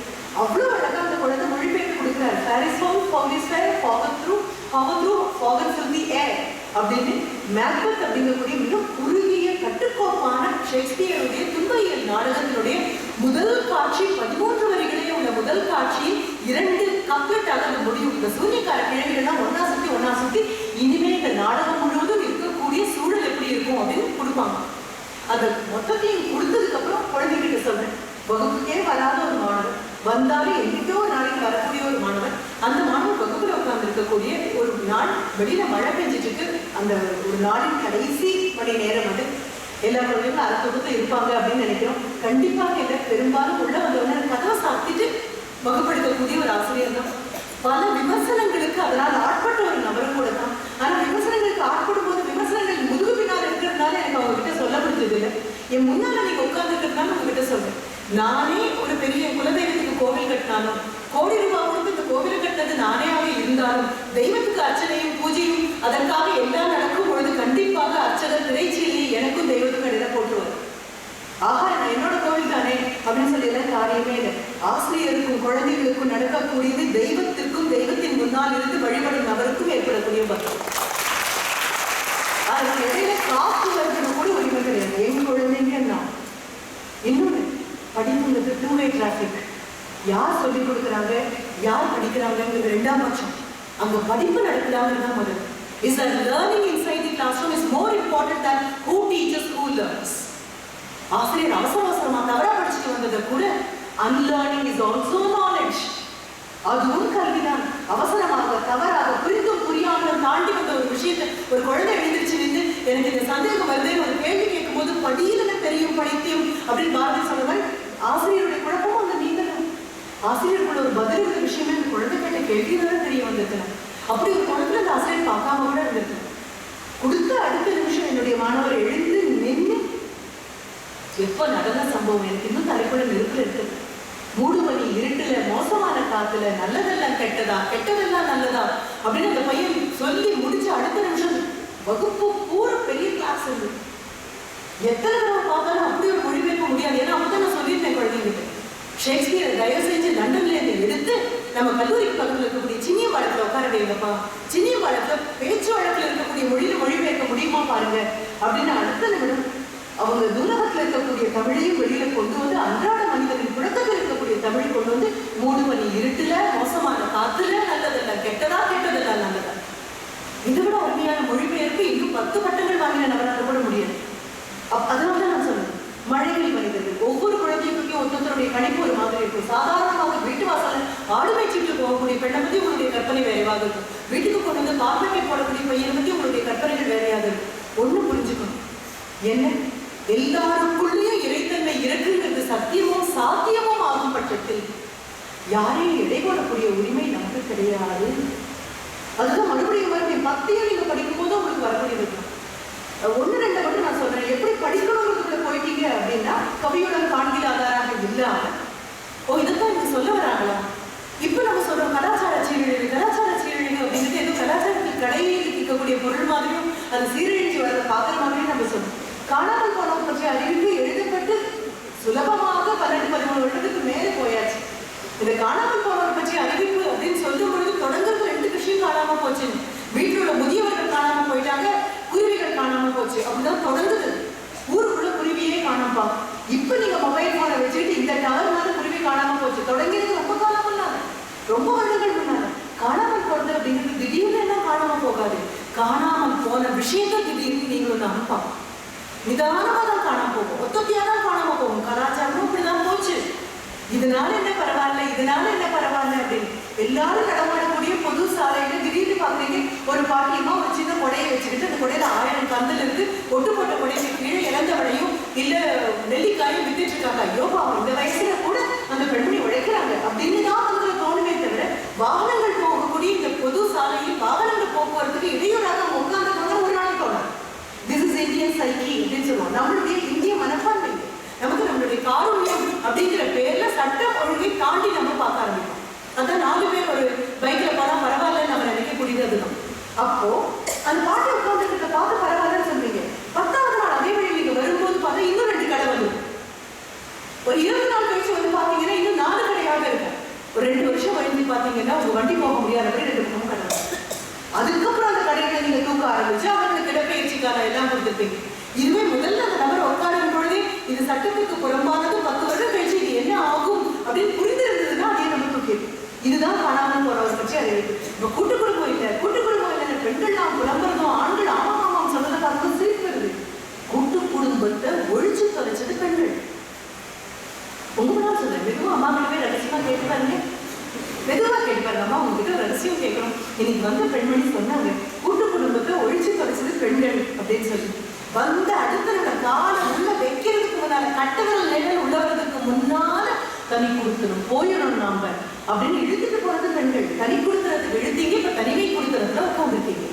அவ்வளவு அழகா அந்த குழந்தை மொழிபெயர்த்து கொடுக்குறாரு. Paris found, found his fair, forgot through, forgot through the air அப்படின்னு மேக்பெத் அப்படிங்கக்கூடிய மிக குறுகிய கட்டுக்கோப்பான ஷேக்ஸ்பியருடைய துன்பயியல் நாடகத்தினுடைய முதல் காட்சி 13 வரிகளே உள்ள முதல் காட்சி 2 கப்லெட்டாக அந்த முடியும். இந்த சூரியக்கார கிழவிகள்லாம் ஒன்னா சுத்தி இனிமே இந்த நாடகம் முழுவதும் இருக்கக்கூடிய சூழல் எப்படி இருக்கும் அப்படின்னு கொடுப்பாங்க. அது மொத்தத்தையும் கொடுத்ததுக்கு அப்புறம் குழந்தைகிட்ட சொல்றேன், வகுப்புக்கே வராத ஒரு மாணவர், வந்தாலும் எங்கிட்டோ ஒரு நாளைக்கு வரக்கூடிய ஒரு மாணவர், அந்த மாணவர் வகுப்புல உட்கார்ந்து இருக்கக்கூடிய ஒரு நாள் வெளியில மழை பெஞ்சிட்டு இருக்கு. அந்த ஒரு நாளின் கடைசி மணி நேரம் அது. எல்லா குழந்தைகளும் அரை தொகுத்து இருப்பாங்க அப்படின்னு நினைக்கிறோம். கண்டிப்பாக இல்லை, பெரும்பாலும் உள்ள வந்தவங்க கதவை சாத்திட்டு வகுப்படுத்தக்கூடிய ஒரு ஆசிரியர் தான். பல விமர்சனங்களுக்கு அதனால் ஆட்பட்ட ஒரு நபரும் கூட தான். ஆனா விமர்சனங்களுக்கு ஆட்படும் போது விமர்சனங்கள் முதுகு பின்னால் இருக்கிறதுனால எனக்கு அவங்க கிட்ட சொல்ல முடிஞ்சது இல்லை. என் முன்னால நீங்க உட்கார்ந்துருக்கிறதுனால உங்ககிட்ட சொல்றேன். நானே ஒரு பெரிய குலதெய்வத்துக்கு கோவில் கட்டினாலும், கோடி ரூபாய் கொடுத்து இந்த கோவிலை கட்டினது நானேயாக இருந்தாலும், தெய்வத்துக்கு அர்ச்சனையும் பூஜையும் அதற்காக எல்லாம் நடக்கும் பொழுது கண்டிப்பாக அர்ச்சகர் திரைச்சீலையை எனக்கும் தெய்வத்துக்கும் இடையில போட்டுருவார். ஆஹா, நான் என்னோட கோவில் தானே அப்படின்னு சொல்லி எல்லாம் காரியமே இல்லை. ஆசிரியருக்கும் குழந்தைகளுக்கும் நடக்கக்கூடியது தெய்வத்திற்கும் தெய்வத்தின் முன்னால் இருந்து வழிபடும் நபருக்கும் ஏற்படக்கூடிய பக்தி. அதுக்கு இடையில காப்பு வருதுன்னு கூட உரிமை கிடையாது. என் குழந்தைங்க நான் இன்னொன்று படிப்புங்கிறது 2-way டிராபிக். யார் சொல்லிக் கொடுக்குறாங்க, யார் படிக்கிறாங்கிறது 2ஆம் பட்சம். அங்க படிப்பு நடக்குதாங்கிறது தான் முதல். Is that learning inside the classroom is more important than who teaches, who learns. ஆசிரியர் அவசரமா தவறா படிச்சுட்டு வந்ததை கூட unlearning is also knowledge. அதுவும் கல்விதான். அவசரமாக தவறாக புரிந்தும் புரியாமல் தாண்டி வந்த ஒரு விஷயத்தை ஒரு குழந்தை எழுந்திருச்சு நின்று எனக்கு இந்த சந்தேகம் வருதுன்னு ஒரு கேள்வி கேட்கும் போது படியில தெரியும் படித்தியும் அப்படின்னு பாரதி சொல்ற மாதிரி ஆசிரியருடைய குழப்பமும் அந்த நீங்களும் ஆசிரியருக்குள்ள ஒரு பதில் ஒரு விஷயமே அந்த குழந்தை கேட்ட கேள்வியோட தெரிய வந்திருக்கலாம். அப்படி ஒரு குழந்தை அந்த ஆசிரியர் பார்க்காம கூட இருந்திருக்கலாம். கொடுத்த அடுத்த நிமிஷம் என்னுடைய மாணவர் எழுந்து நின்று எப்ப நடந்த சம்பவம் எனக்கு இன்னும் தலைக்குள்ள நெருப்புல இருக்கு. மூடுமணி இருட்டுல, மோசமான காத்துல, நல்லதெல்லாம் கெட்டதா, கெட்டதெல்லாம் நல்லதா அப்படின்னு அந்த பையன் சொல்லி முடிச்சு அடுத்த நிமிஷம் வகுப்பு பூரா பெரிய கிளாஸ் இருந்து எத்தனை தடவை பார்த்தாலும் அப்படி ஒரு மொழிபெயர்க்க முடியாது. ஏன்னா அப்பதான் நான் சொல்லியிருந்தேன் குழந்தைங்கிட்ட, ஷேக்ஸ்பியர் தயவு செஞ்சு லண்டன்ல இருந்து எடுத்து எடுத்து நம்ம கல்லூரிக்கு பக்கத்தில் இருக்கக்கூடிய சின்னியம்பாளையத்துல உட்கார வைங்கப்பா, சின்னியம்பாளையத்துல பேச்சு வழக்கில் இருக்கக்கூடிய மொழியில மொழிபெயர்க்க முடியுமா பாருங்க அப்படின்னு அடுத்த நிமிடம் அவங்க நூலகத்தில் இருக்கக்கூடிய தமிழையும் வெளியில கொண்டு வந்து அன்றாட மனிதனின் புழக்கத்தில் இருக்கக்கூடிய தமிழ் கொண்டு வந்து 3 மணி இருட்டுல மோசமான காத்துல நல்லதில்ல கெட்டதா கெட்டதில்ல நல்லதா, இதை விட அருமையான மொழிபெயர்ப்பு இன்னும் 10 பட்டங்கள் வாங்கின நபராக கூட முடியாது. அதனாலதான் நான் சொல்றேன், மழையில் மனிதர்கள் ஒவ்வொரு குழந்தைக்கும் ஒருத்தருடைய கணிப்பு ஒரு மாதிரி இருக்கும். சாதாரணமாக வீட்டு வாசல ஆடு மேய்ச்சிட்டு போகக்கூடிய பெண்ணை பத்தி உங்களுடைய கற்பனை வேறையாக இருக்கும். வீட்டுக்கு கொண்டு வந்து கார்பெட்டை போடக்கூடிய பையனை பத்தி உங்களுடைய கற்பனைகள் வேறையாக இருக்கும். ஒண்ணு புரிஞ்சுக்கணும், என்ன எல்லாருக்குள்ளேயும் இறைத்தன்மை இருக்குங்கிறது சத்தியமும் சாத்தியமும் ஆகும் பட்சத்தில் யாரையும் எடை போடக்கூடிய உரிமை நமக்கு கிடையாது. அதுதான் மறுபடியும் மறுபடியும் 10 நீங்க படிக்கும் போது உங்களுக்கு வரக்கூடிய இருக்கும். 1-2 மட்டும் நான் சொல்றேன், எப்படி படிக்கணுங்கிறதுக்குள்ள போயிட்டீங்க அப்படின்னா கவியுடன் காண்கிறாதாராக இல்லாம இதைத்தான் இங்க சொல்ல வராங்களா. இப்ப நம்ம சொல்றோம் கலாச்சார சீரழிவு அப்படிங்கிறது ஏதோ கலாச்சாரத்தில் கடையில் இருக்கக்கூடிய பொருள் மாதிரியும் அது சீரழிஞ்சு வரதை பார்க்குற மாதிரியும் நம்ம சொல்றோம். காணாமல் போனவங்க பற்றிய அறிவிப்பு எழுதப்பட்டு சுலபமாக 12-13 வருடத்துக்கு மேலே போயாச்சு. இந்த காணாமல் போனவங்க பற்றிய அறிவிப்பு அப்படின்னு சொல்லும் பொழுது தொடங்குறது 2 விஷயம் காணாம போச்சு. வீட்டில் உள்ள முதியவர்கள் காணாம போயிட்டாங்க, குருவிகள் காணாம போச்சு, அப்படிதான் தொடங்குது. ஊருக்குள்ள குருவியே காணாமப்பா. இப்ப நீங்க மொபைல் போனை வச்சுட்டு இந்த டவர் மாதிரி குருவி காணாம போச்சு, தொடங்கியது ரொம்ப காலம் முன்னால, ரொம்ப வருடங்கள் முன்னால. காணாமல் போறது அப்படிங்கிறது திடீர்னு எல்லாம் காணாம போகாது. காணாமல் போன விஷயத்தை திடீர்னு நீங்க ஒன்று அனுப்பாங்க, நிதானமா தான் காணாம போகும், ஒத்தொத்தியா தான் காணாம போகும். கலாச்சாரமும் இப்படிதான் போச்சு. இதனால என்ன பரவாயில்ல, இதனால என்ன பரவாயில்ல அப்படின்னு எல்லாரும் நடமாடக்கூடிய பொது சாலையில திடீர்னு பாக்குறீங்க ஒரு பாட்டியமா ஒரு சின்ன கொடையை வச்சுக்கிட்டு அந்த கொடையில 1000 கந்தல் இருக்கு, ஒட்டு போட்ட கொடைக்கு கீழே இழந்த வடையும் இல்ல நெல்லிக்காயும் வித்துட்டு இருக்காங்க. ஐயோ பாவம், இந்த வயசுல கூட அந்த பெண்மணி உழைக்கிறாங்க அப்படின்னு தான் அதுல தோணுமே தவிர வாகனங்கள் போகக்கூடிய இந்த பொது சாலையில் வாகனங்கள் போக்குவரத்துக்கு இடையூறாக உட்கார்ந்து ஒரு நாளைக்கு தோணும். திஸ் இஸ் இந்தியன் சைக்கி அப்படின்னு சொல்லுவோம். நம்மளுடைய இந்திய மனப்பான்மை, நமக்கு நம்மளுடைய காரூண்யம் அப்படிங்கிற பேர்ல சட்டம் ஒழுங்கை தாண்டி நம்ம பார்க்க ஆரம்பிக்கும். அதான் 4 பேர் ஒரு பைக்ல போனா பரவாயில்லன்னு நம்ம நினைக்கக்கூடியது அதுதான். அப்போ அந்த பாட்டி உட்காந்துக்கிட்ட பார்த்து பரவாயில்லன்னு சொல்றீங்க. 10வது நாள் அதே வழி நீங்க வரும்போது பார்த்தா இன்னும் 2 கடை வந்துடும். ஒரு 20 நாள் கழிச்சு வந்து பாத்தீங்கன்னா இன்னும் 4 கடையாக இருக்கும். ஒரு 2 வருஷம் வரைந்து பாத்தீங்கன்னா உங்க வண்டி போக முடியாதபடி 2 பக்கமும் கடை. அதுக்கப்புறம் அந்த கடைகளை நீங்க தூக்க ஆரம்பிச்சு அவங்களுக்கு இடப்பெயர்ச்சிக்கான எல்லாம் கொடுத்துருப்பீங்க. இதுவே முதல்ல அந்த நபர் உட்காரும் பொழுதே இது சட்டத்துக்கு புறம்பானது, 10 வருடம் கழிச்சு இது என்ன ஆகும் அப்படின்னு புரிந்திருந்ததுன்னா அதே நம்ம தூக்கிடும். இதுதான் காணாமல் போறவர் பற்றி அறிவிப்பு. இப்ப கூட்டு குடும்பம் இல்லை, கூட்டு குடும்பம் இல்லை, பெண்கள் நாம் புலம்புறதும் ஆண்கள் ஆமாம் சொன்னதை பார்த்து சிரிப்பு வருது. கூட்டு குடும்பத்தை ஒழிச்சு தொலைச்சது பெண்கள். உங்களாம் சொல்றேன், மெதுவா அம்மாக்களவே ரகசியமா கேட்டு பாருங்க, மெதுவா கேட்டு பாருங்க. அம்மா உங்ககிட்ட ரகசியம் கேட்கணும். இன்னைக்கு வந்த பெண்மணி சொன்னாங்க கூட்டு குடும்பத்தை ஒழிச்சு தொலைச்சது பெண்கள் அப்படின்னு சொல்லி. வந்த அடுத்த கால உள்ள வைக்கிறதுக்கு முன்னால கட்டுவிரல் நிழல் உள்ளவர்களுக்கு முன்னால தனி கொடுத்துரும் போயிடும் நாம அப்படின்னு இழுத்துட்டு போறது பெண்கள். தனி கொடுத்துறதுக்கு இழுத்தீங்க, இப்ப தனிமை கொடுத்துறதுல உட்காந்துருக்கீங்க.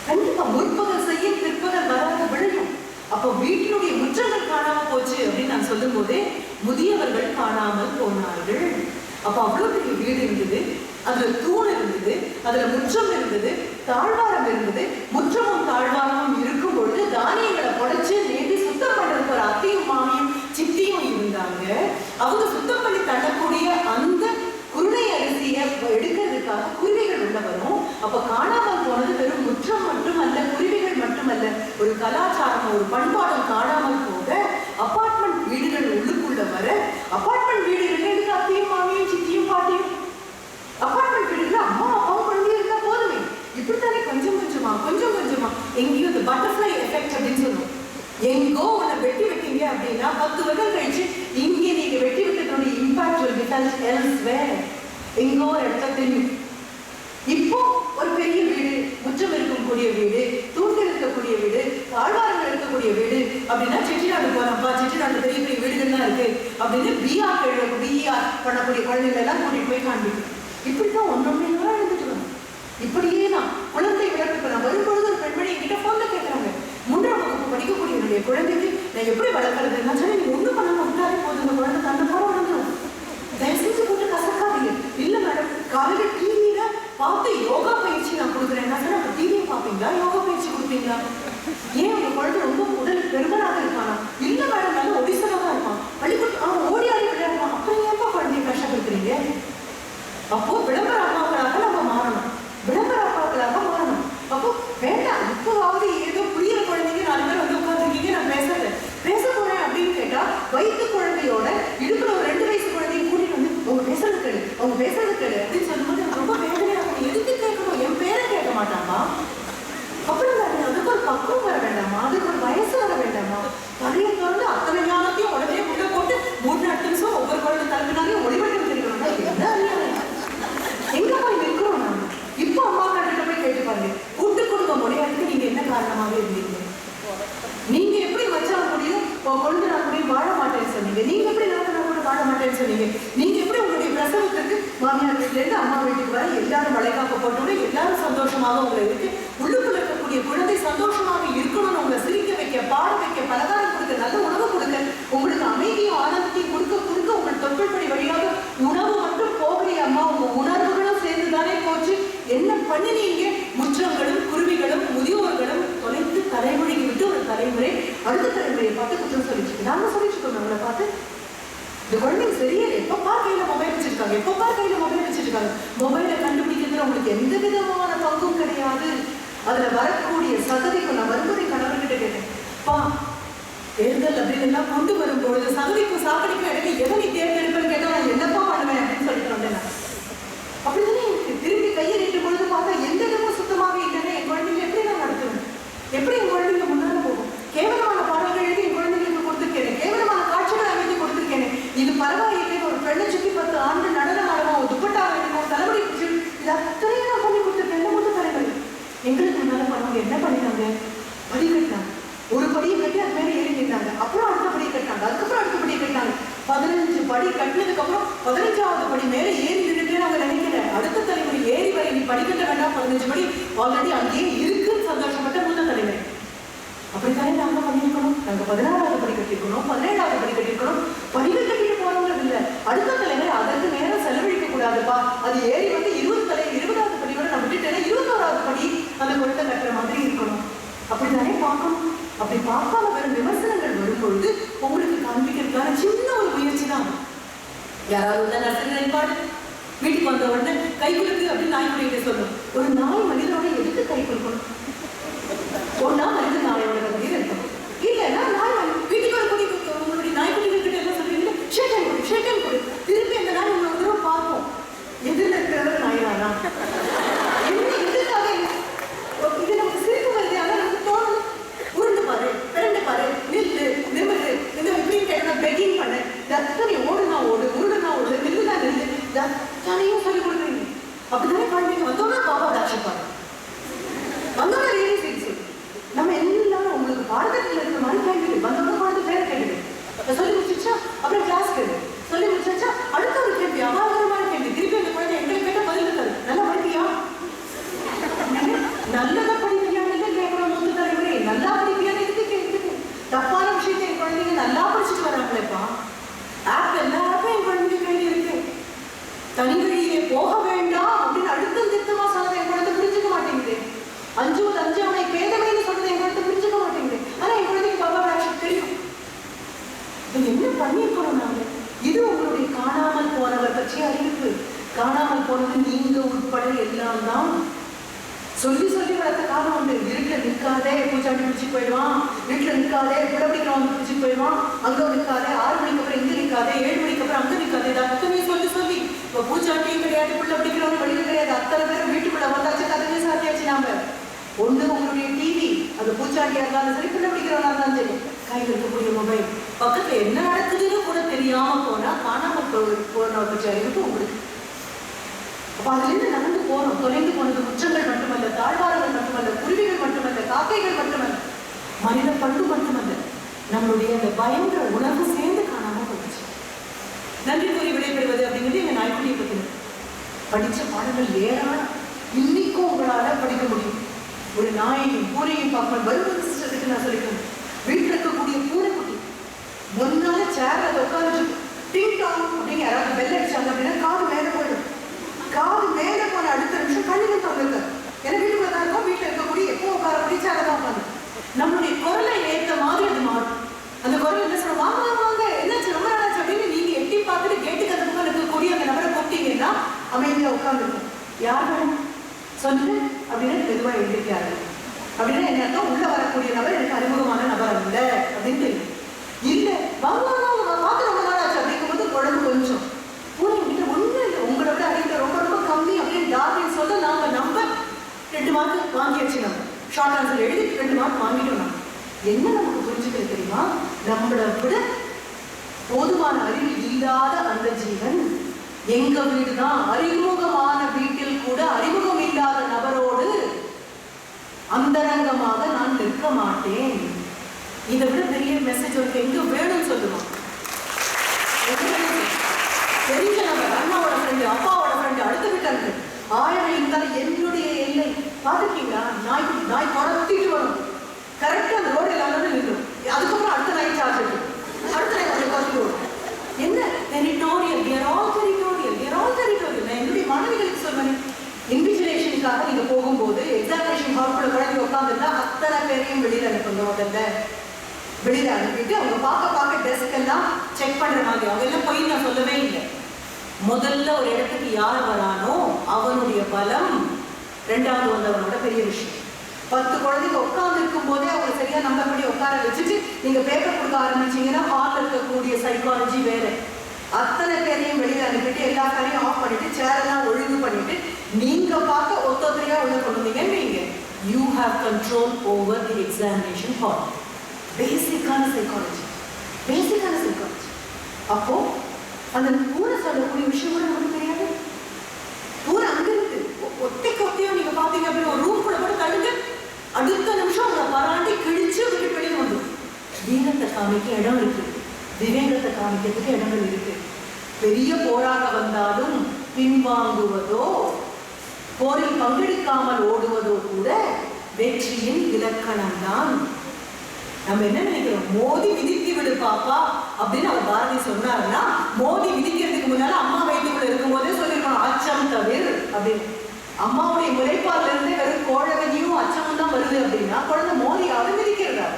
கண்டிப்பா முற்பகல் செய்யும் பிற்பகல் வராத விளையும். அப்போ வீட்டினுடைய முற்றங்கள் காணாம போச்சு அப்படின்னு நான் சொல்லும் போதே முதியவர்கள் காணாமல் போனார்கள். அப்ப அவ்வளவு பெரிய வீடு இருந்தது, அதுல தூண் இருந்தது, அதுல முற்றம் இருந்தது, தாழ்வாரம் இருந்தது. முற்றமும் தாழ்வாரமும் இருக்கும் பொழுது தானியங்களை புடைச்சு நேற்று சுத்தம் பண்றதுக்கு ஒரு அத்தையும் மாமியும் சித்தியும் இருந்தாங்க. அவங்க சுத்தம் பண்ணி தள்ளக்கூடிய அந்த குருணை அரிசியை எடுக்கிறதுக்காக குருவிகள் உள்ள வரும். அப்ப காணாமல் போனது வெறும் முற்றம் மட்டுமல்ல, குருவிகள் மட்டுமல்ல, ஒரு கலாச்சாரம் ஒரு பண்பாடும் காணாமல் போக அபார்ட்மெண்ட் வீடுகள் உள்ளுக்குள்ள வர. அபார்ட்மெண்ட் வீடுகள் எனக்கு அத்தையும் மாமியும் சித்தியும் பாட்டியும். அபார்ட்மெண்ட் வீடுகள் அம்மா அப்பாவும் பண்ணி இருந்தா போதுமே. இப்படித்தானே கொஞ்சம் கொஞ்சமா எங்கேயும் இந்த பட்டர்ஃப்ளை எஃபெக்ட் அப்படின்னு சொல்லுவோம். எங்கோ உன்னை வெட்டி விட்டீங்க அப்படின்னா 10 வருடம் கழிச்சு இங்கே நீங்க வெட்டி விட்டதோட impact will be felt elsewhere. எங்கோ ஒரு இடத்துல தெரியும். இப்போ ஒரு பெரிய வீடு, முற்றம் இருக்கக்கூடிய வீடு, தூண்கள் இருக்கக்கூடிய வீடு, தாழ்வாரங்கள் இருக்கக்கூடிய வீடு அப்படின்னா செட்டிநாடு போனப்பா, செட்டிநாடு பெரிய பெரிய வீடுகள் தான் இருக்கு அப்படின்னு பிஆர் பண்ணக்கூடிய குழந்தைகள் எல்லாம் கூட்டிட்டு போய் காண்பிக்கும். இப்படிதான் ஒன்றொன்னு எழுந்துட்டு வரும். இப்படியே நான் குழந்தை வளர்ப்பு நான் வரும்பொழுது ஒரு பெண்மணி என்கிட்ட போன்ல கேட்கறாங்க, 3ஆம் வகுப்பு படிக்கக்கூடிய என்னுடைய குழந்தைக்கு நான் எப்படி வளர்க்கறது? நான் சொன்னேன், நீங்க ஒண்ணு பண்ண விட்டாலே போதும், இந்த குழந்தை தன்னை போல வளர்ந்துடும், தயவு செஞ்சு போட்டு கசக்காதீங்க. இல்ல மேடம், காலையில டிவியில பார்த்து யோகா பயிற்சி நான் கொடுக்குறேன். நான் சொன்னேன், டிவியை பார்ப்பீங்களா, யோகா பயிற்சி கொடுப்பீங்களா? ஏன் உங்க குழந்தை ரொம்ப உடல் பெருமனாக இருக்கானா? இல்ல மேடம், நல்ல ஒடிசலாக இருப்பான், பள்ளிக்கூடம் அவன் ஓடி ஆடி விளையாடுவான். அப்புறம் ஏன்பா குழந்தைய கஷ்டப்படுத்துறீங்க? அப்போ விளம்பர அப்பாக்களாக நம்ம மாறணும், விளம்பர அப்பாக்களாக மாறணும். அப்போ வேண்டாம், இப்போவாவது ஏதோ புரியுற குழந்தைங்க 4 பேர் வந்து உட்காந்துருக்கீங்க, நான் பேச போறேன் அப்படின்னு கேட்டா வயிற்று குழந்தையோட இருக்கிற ஒரு 2 வயசு குழந்தைய கூட்டிட்டு வந்து அவங்க பேசுறது கேளு அப்படின்னு சொல்லும்போது எனக்கு ரொம்ப வேதனையாகும். எதுக்கு கேட்கணும்? என் பேரை கேட்க மாட்டாமா? அப்புறம் அதுக்கு ஒரு பக்குவம் வர வேண்டாமா? அதுக்கு ஒரு வயசு வர வேண்டாமா? கதையை திறந்து அத்தனை ஞானத்தையும் உடனே உள்ள போட்டு 3-4 நிமிஷம் ஒவ்வொரு குழந்தை தலைப்பினாலையும் ஒளிவட்டம் தெரிவிக்கணும்னா என்ன எங்க போய் நிற்கிறோம்? நாம இப்போ அம்மா கண்டிப்பா போய் கேட்டுப்பாங்க, கூட்டு குடும்ப முறையாட்டுக்கு நீங்க என்ன காரணமாக இருந்தீங்க? நீங்க எப்படி வச்சா முடியும் கொண்டு நான் முடியும் வாழ மாட்டேன்னு சொன்னீங்க, நீங்க எப்படி நான் கூட வாழ மாட்டேன்னு சொன்னீங்க, நீங்க எப்படி உங்களுடைய பிரசவத்துக்கு மாமியார் வீட்டுல இருந்து அம்மா வீட்டுக்கு வர எல்லாரும் வளைகாப்பு போட்டோட எல்லாரும் சந்தோஷமாக உங்களை இருக்கு, உள்ளுக்குள்ள இருக்கக்கூடிய குழந்தை சந்தோஷமாக இருக்கணும்னு உங்களை சிரிக்க வைக்க, பாட வைக்க, பலகாரம் கொடுக்க, நல்ல உணவு கொடுக்க, உங்களுக்கு அமைதியும் ஆனந்தத்தையும் கொடுக்க உங்கள் தொப்புள்படி வழியாக உணவு மட்டும் போகலையே அம்மா, உங்க உணர்வுகளும் சேர்ந்துதானே போச்சு. என்ன பண்ணினீங்க? முற்றங்களும் குருவிகளும் முதியோர்களும் தொலைத்து தலைமொழிக்கு விட்டு ஒரு தலைமுறை அடுத்த தலைமுறையை பார்த்து குற்றம் சொல்லிச்சு. நாங்க சொல்லிட்டு இருக்கோம் நம்மளை பார்த்து, இந்த குழந்தைங்க சரியே எப்பப்பா கையில மொபைல் வச்சிருக்காங்க, மொபைலை கண்டுபிடிக்கிறதுல உங்களுக்கு எந்த விதமான பங்கும் கிடையாது. அதுல வரக்கூடிய சகதிக்கும் நான் வரும்போதை கணவர்கிட்ட கேட்டேன், பா தேர்தல் அப்படின்னு எல்லாம் கொண்டு வரும்பொழுது சகதிக்கும் சாக்கடிக்கும் எனக்கு எதை நீ தேர்ந்தெடுப்பேன்னு கேட்டா நான் என்னப்பா பண்ணுவேன் அப்படின்னு சொல்லிட்டு வந்தேன். அப்படித்தானே எனக்கு திரும்பி கையை நீட்டும் பொழுது பார்த்தா எந்த இடமும் சுத்தமாக இல்லைன்னா என் குழந்தைங்க எப்படி நான் நடத்துவேன்? எப்படி என் குழந்தைங்க முன்னால போகும்? கேவலமான பாடல்கள் எழுதி என் குழந்தைங்களுக்கு கொடுத்துருக்கேன், கேவலமான காட்சிகளை அமைத்து கொடுத்துருக்கேன். இது பரவாயில்லை, ஒரு பெண்ணை சுற்றி 10 ஆண்டு நடனம் ஆடணும், துப்பட்டா வேணும், தலைமுறை பிடிச்சி இது அத்தனையும் நான் பண்ணி கொடுத்துருக்கேன். என்ன மட்டும் தலைமுறை எங்களுக்கு முன்னால பண்ணவங்க என்ன பண்ணினாங்க? படி கட்டினாங்க, ஒரு படியை கட்டி அது மேலே ஏறி நின்றாங்க, அப்புறம் அடுத்த படியை கட்டினாங்க, அதுக்கப்புறம் அடுத்த படியை கட்டினாங்க. 15 படி கட்டினதுக்கு அப்புறம் 15வது படி மேலே ஏறி நின்றுட்டு அவங்க நினைக்கல அடுத்த தலைமுறை ஏறி வரை நீ படிக்கட்ட வேண்டாம், 15 படி ஆல்ரெடி அங்கேயே இருக்குன்னு சந்தோஷப்பட்ட முதல் தலைமுறை. அப்படித்தானே நாங்க பண்ணிருக்கணும். நாங்க 16வது படி கட்டிருக்கணும், 17வது படி கட்டிருக்கணும். படிகள் கட்டிட்டு போறவங்க இல்லை, அடுத்த தலைமுறை அதற்கு நேரம் செலவழிக்க கூடாதுப்பா, அது ஏறி வந்து 20வது படியோட நான் விட்டுட்டேன்னா 21வது படி அந்த குழந்தை கட்டுற மாதிரி இருக்கணும். அப்படித்தானே பார்க்கணும். அப்படி பார்க்காம வரும் விமர்சனங்கள் வரும்பொழுது உங்களுக்கு காண்பிக்கிறதுக்கான சின்ன ஒரு முயற்சி தான். யாராவது நர்சரி நினைப்பாடு வீட்டுக்கு வந்த உடனே கை குலுக்கு அப்படின்னு நாய்க்குடிகிட்ட சொல்லணும். ஒரு நாய் மனிதனோட எதுக்கு கை குலுக்கணும்? ஒன்னா மனித நாயோட கதையில் இருக்கணும். இல்லைன்னா நாய் வீட்டுக்கு ஒரு குடி உங்களுடைய நாய்க்குடிகள் கிட்ட என்ன சொல்றீங்க? ஷேக்கன் கொடு. திருப்பி அந்த நாய் உங்களை ஒரு தடவை பார்ப்போம், எதிரில் இருக்கிறவர் நாயானா என்ன எதுக்காக? இது நமக்கு சிரிப்பு வருது, ஆனால் நமக்கு தோணும். உருண்டு பாரு, பிறண்டு பாரு, நில்லு நிமிரு இந்த இப்படின்னு கேட்க பெக்கிங் பண்ண தத்தனை ஓடுனா ஓடு, உருடுனா ஓடு, நில்லுனா நில்லு, தத்தனையும் சொல்லிக் கொடுக்குறீங்க. அப்படித்தானே குழந்தைங்க வந்தோம்னா பாபா தாட்சிப்பாங்க, வந்தோம்னா ரியலி சிரிச்சு நம்ம எல்லாரும் உங்களுக்கு பாடத்தில் இருக்கிற மாதிரி கேள்வி வந்தோம்னா குழந்தை பேரை கேள்வி சொல்லி முடிச்சிச்சா, அப்புறம் கிளாஸ் கேள்வி சொல்லி முடிச்சாச்சா, அடுத்த ஒரு கேள்வி அபாரமான கேள்வி, திருப்பி அந்த குழந்தை எங்களுக்கு கேட்ட பதில் இருக்காது. நல்லா படிப்பியா? நல்லதா படிப்பியான்னு கேட்கணும். மூத்த தலைமுறை நல்லா படிப்பியான்னு எதுக்கு கேட்குது? தப்பான விஷயத்தை என் குழந்தைங்க நல்லா படிச்சுட்டு வராங்களேப்பா. எல்லா ஆப்பும் என் குழந்தைங்க கையில் இருக்கு. தனி வழியே போக வேண்டாம் அப்படின்னு அழுத்தம் திருத்தமா சொன்னதை என் குழந்தை புரிஞ்சுக்க மாட்டேங்குது. அஞ்சுவது அஞ்சாமை பேதமைன்னு சொன்னதை என் குழந்தை புரிஞ்சுக்க மாட்டேங்குது. ஆனா என் குழந்தைக்கு பாபா ஆக்ஷன் தெரியும். என்ன பண்ணிருக்கணும் நாங்க? இது உங்களுடைய காணாமல் போனவர் பற்றி அறிவிப்பு. காணாமல் போனது நீங்க உட்பட எல்லாம் தான். சொல்லி வளர்த்த காலம் உண்டு. வீட்டுல நிற்காதே பூச்சாண்டி பிடிச்சிட்டு போயிடுவான், வீட்டுல நிற்காதே பிடிக்கிறவங்க பிடிச்சிட்டு போயிடுவான், அங்க நிற்காதே 6 மணிக்கு அப்புறம் இங்க நிற்காதே, 7 மணிக்கு அப்புறம் அங்க நிற்காதே, அத்தனை சொல்லி இப்போ பூச்சாண்டியும் கிடையாது, பிள்ளை பிடிக்கிறவங்க வழியில கிடையாது, அத்தனை பேரும் வீட்டுக்குள்ள வந்தாச்சு, கதவே சாத்தியாச்சு. நாம ஒண்ணு உங்களுடைய டிவி, அது பூச்சாண்டியா இருந்தாலும் சரி, பிள்ளை பிடிக்கிறவனா இருந்தாலும் சரி, கையில் இருக்கக்கூடிய மொபைல், பக்கத்துல என்ன நடக்குதுன்னு கூட தெரியாம போனா காணாமல் போன பற்றி அறிவிப்பு உங்களுக்கு. அப்ப அதுல இருந்து நடந்து போறோம். தொலைந்து போனது குற்றங்கள் மட்டுமல்ல, தாழ்வாரங்கள் மட்டுமல்ல, குருவிகள் மட்டுமல்ல, காக்கைகள் மட்டுமல்ல, மனித பண்பு மட்டுமல்ல, நம்மளுடைய அந்த பயங்கர உணர்வு சேர்ந்து காணாம போச்சு. நன்றி கூறி விடைபெறுவது அப்படிங்கிறது எங்க நாய்க்குட்டியை பத்தி. படிச்ச பாடங்கள் ஏராளம், இன்னைக்கும் உங்களால படிக்க முடியும். ஒரு நாயையும் பூனையும் பார்க்க வருவது சிஸ்டத்துக்கு நான் சொல்லிக்கணும். வீட்டுல இருக்கக்கூடிய பூனைக்குட்டி முன்னால சேர்ல உட்காந்து டிங் டாங் அப்படின்னு யாராவது பெல் அடிச்சாங்க அப்படின்னா காது மேல போயிடும். காது மேல போன அடுத்த நிமிஷம் கண்ணுகள் தவிர்க்க. ஏன்னா வீட்டுக்குள்ள தான் இருக்கும், வீட்டுல இருக்கக்கூடிய எப்போ உட்காரக்கூடிய சேர தான் உட்காந்து நம்மளுடைய குரலை ஏற்ற மாதிரி அது மாறும். அந்த குரல் என்ன சொல்ல, வாங்க வாங்க என்னாச்சு ரொம்ப நாளாச்சு அப்படின்னு நீங்க எட்டி பார்த்துட்டு கேட்டுக்கு அந்த பக்கம் இருக்கக்கூடிய அந்த நபரை கூப்பிட்டீங்கன்னா அமைதியா தனியா உட்காந்துருக்கும். யார் வேணும் சொல்லு அப்படின்னு மெதுவா எழுதிக்காரு. அப்படின்னா என்ன அர்த்தம்? உள்ள வரக்கூடிய நபர் எனக்கு அறிமுகமான நபர் அல்ல அப்படின்னு தெரியும். இல்ல வாங்க பார்த்து ரொம்ப நாள் ஆச்சு அப்படிங்கும்போது குழம்பு கொஞ்சம் பூனை கிட்ட ஒண்ணு இல்லை, உங்களை விட அறிவிக்க ரொம்ப ரொம்ப கம்மி அப்படின்னு டார்வின் சொல்ல நாம நம்ப 2 மார்க் வாங்கியாச்சு. நம்ம ஷார்ட் ஆன்சர் எழுதி 2 மார்க் வாங்கிட்டோம். நம்ம என்ன நமக்கு புரிஞ்சுக்கிறது தெரியுமா? நம்மளை விட போதுமான அறிவு இல்லாத அந்த ஜீவன் எங்க வீடுதான், அறிமுகமான வீட்டில் கூட அறிமுகம் இல்லாத நபரோடு அந்தரங்கமாக நான் நிற்க மாட்டேன். இதை விட பெரிய மெசேஜ் ஒரு எங்க வேணும்னு சொல்லுவான். தெரிஞ்ச நபர், அண்ணாவோட ஃப்ரெண்டு, அப்பாவோட ஃப்ரெண்டு, அடுத்த வீட்டாங்க 1000 இருந்தாலும் என்னுடைய எல்லை பார்த்துருக்கீங்களா? நாய் குறைத்திட்டு வரும், கரெக்டா அந்த ரோடு எல்லாரும் நிற்கும். அதுக்கப்புறம் அடுத்த நாய் சார்ஜ் இருக்கு, அடுத்த நாய் கொஞ்சம் குறைச்சிட்டு வரும். என்ன டெரிட்டோரியல், நான் என்னுடைய மாணவிகளுக்கு சொல்றேன், இன்விஜிலேஷனுக்காக நீங்க போகும்போது எக்ஸாமினேஷன் ஹால்குள்ள குழந்தை உட்காந்துருந்தா அத்தனை பேரையும் வெளியில அனுப்புங்க. முதல்ல வெளியில அனுப்பிட்டு அவங்க பார்க்க டெஸ்க் எல்லாம் செக் பண்ற மாதிரி. அவங்க எல்லாம் போய் நான் சொல்லவே இல்லை. முதல்ல ஒரு இடத்துக்கு யார் வரானோ அவனுடைய பலம் 2வது வந்தவனோட பெரிய விஷயம். 10 குழந்தைங்க உட்கார்ந்து இருக்கும் போதே அவங்க சரியா நம்பப்படி உட்கார வச்சுட்டு நீங்க பேப்பர் கொடுக்க ஆரம்பிச்சீங்கன்னா ஹால் இருக்கக்கூடிய சைக்காலஜி வேற. அத்தனை பேரையும் வெளியில அனுப்பிட்டு எல்லா பேரையும் ஆஃப் பண்ணிட்டு சேரெல்லாம் ஒழுங்கு பண்ணிட்டு நீங்க பார்க்க ஒத்தொத்தரையா உள்ள கொண்டு வந்தீங்கன்னு வைங்க, you have control over the examination hall. பேசிக்கான சைக்காலஜி. அப்போ அந்த பூரை சொல்லக்கூடிய விஷயம் கூட நமக்கு தெரியாது. பூரை அங்க இருக்கு, ஒத்தையோ நீங்க பாத்தீங்க அப்படின்னு ஒரு ரூம் கூட கூட தடுங்க, அடுத்த நிமிஷம் உங்களை பராண்டி கிழிச்சு விட்டு வெளியே வந்துடும். வீரத்தை காமிக்க இடம் இருக்கு, விவேகத்தை காமிக்கிறதுக்கு இடங்கள் இருக்கு. பெரிய போராக வந்தாலும் பின்வாங்குவதோ போரில் பங்கெடுக்காமல் ஓடுவதோ கூட வெற்றியின் இலக்கணம் தான். நம்ம என்ன நினைக்கிறோம்? மோதி மிதித்து விடு பாப்பா அப்படின்னு அவர் பாரதி சொன்னாருன்னா, மோதி மிதிக்கிறதுக்கு முன்னால அம்மா வயிற்றுக்குள்ள இருக்கும் போதே சொல்லிருக்கணும் அச்சம் தவிர அப்படின்னு. அம்மாவுடைய முளைப்பால இருந்து வெறும் கோழவனியும் அச்சமும் தான் வருது அப்படின்னா குழந்தை மோதியாவது மிதிக்கிறதா?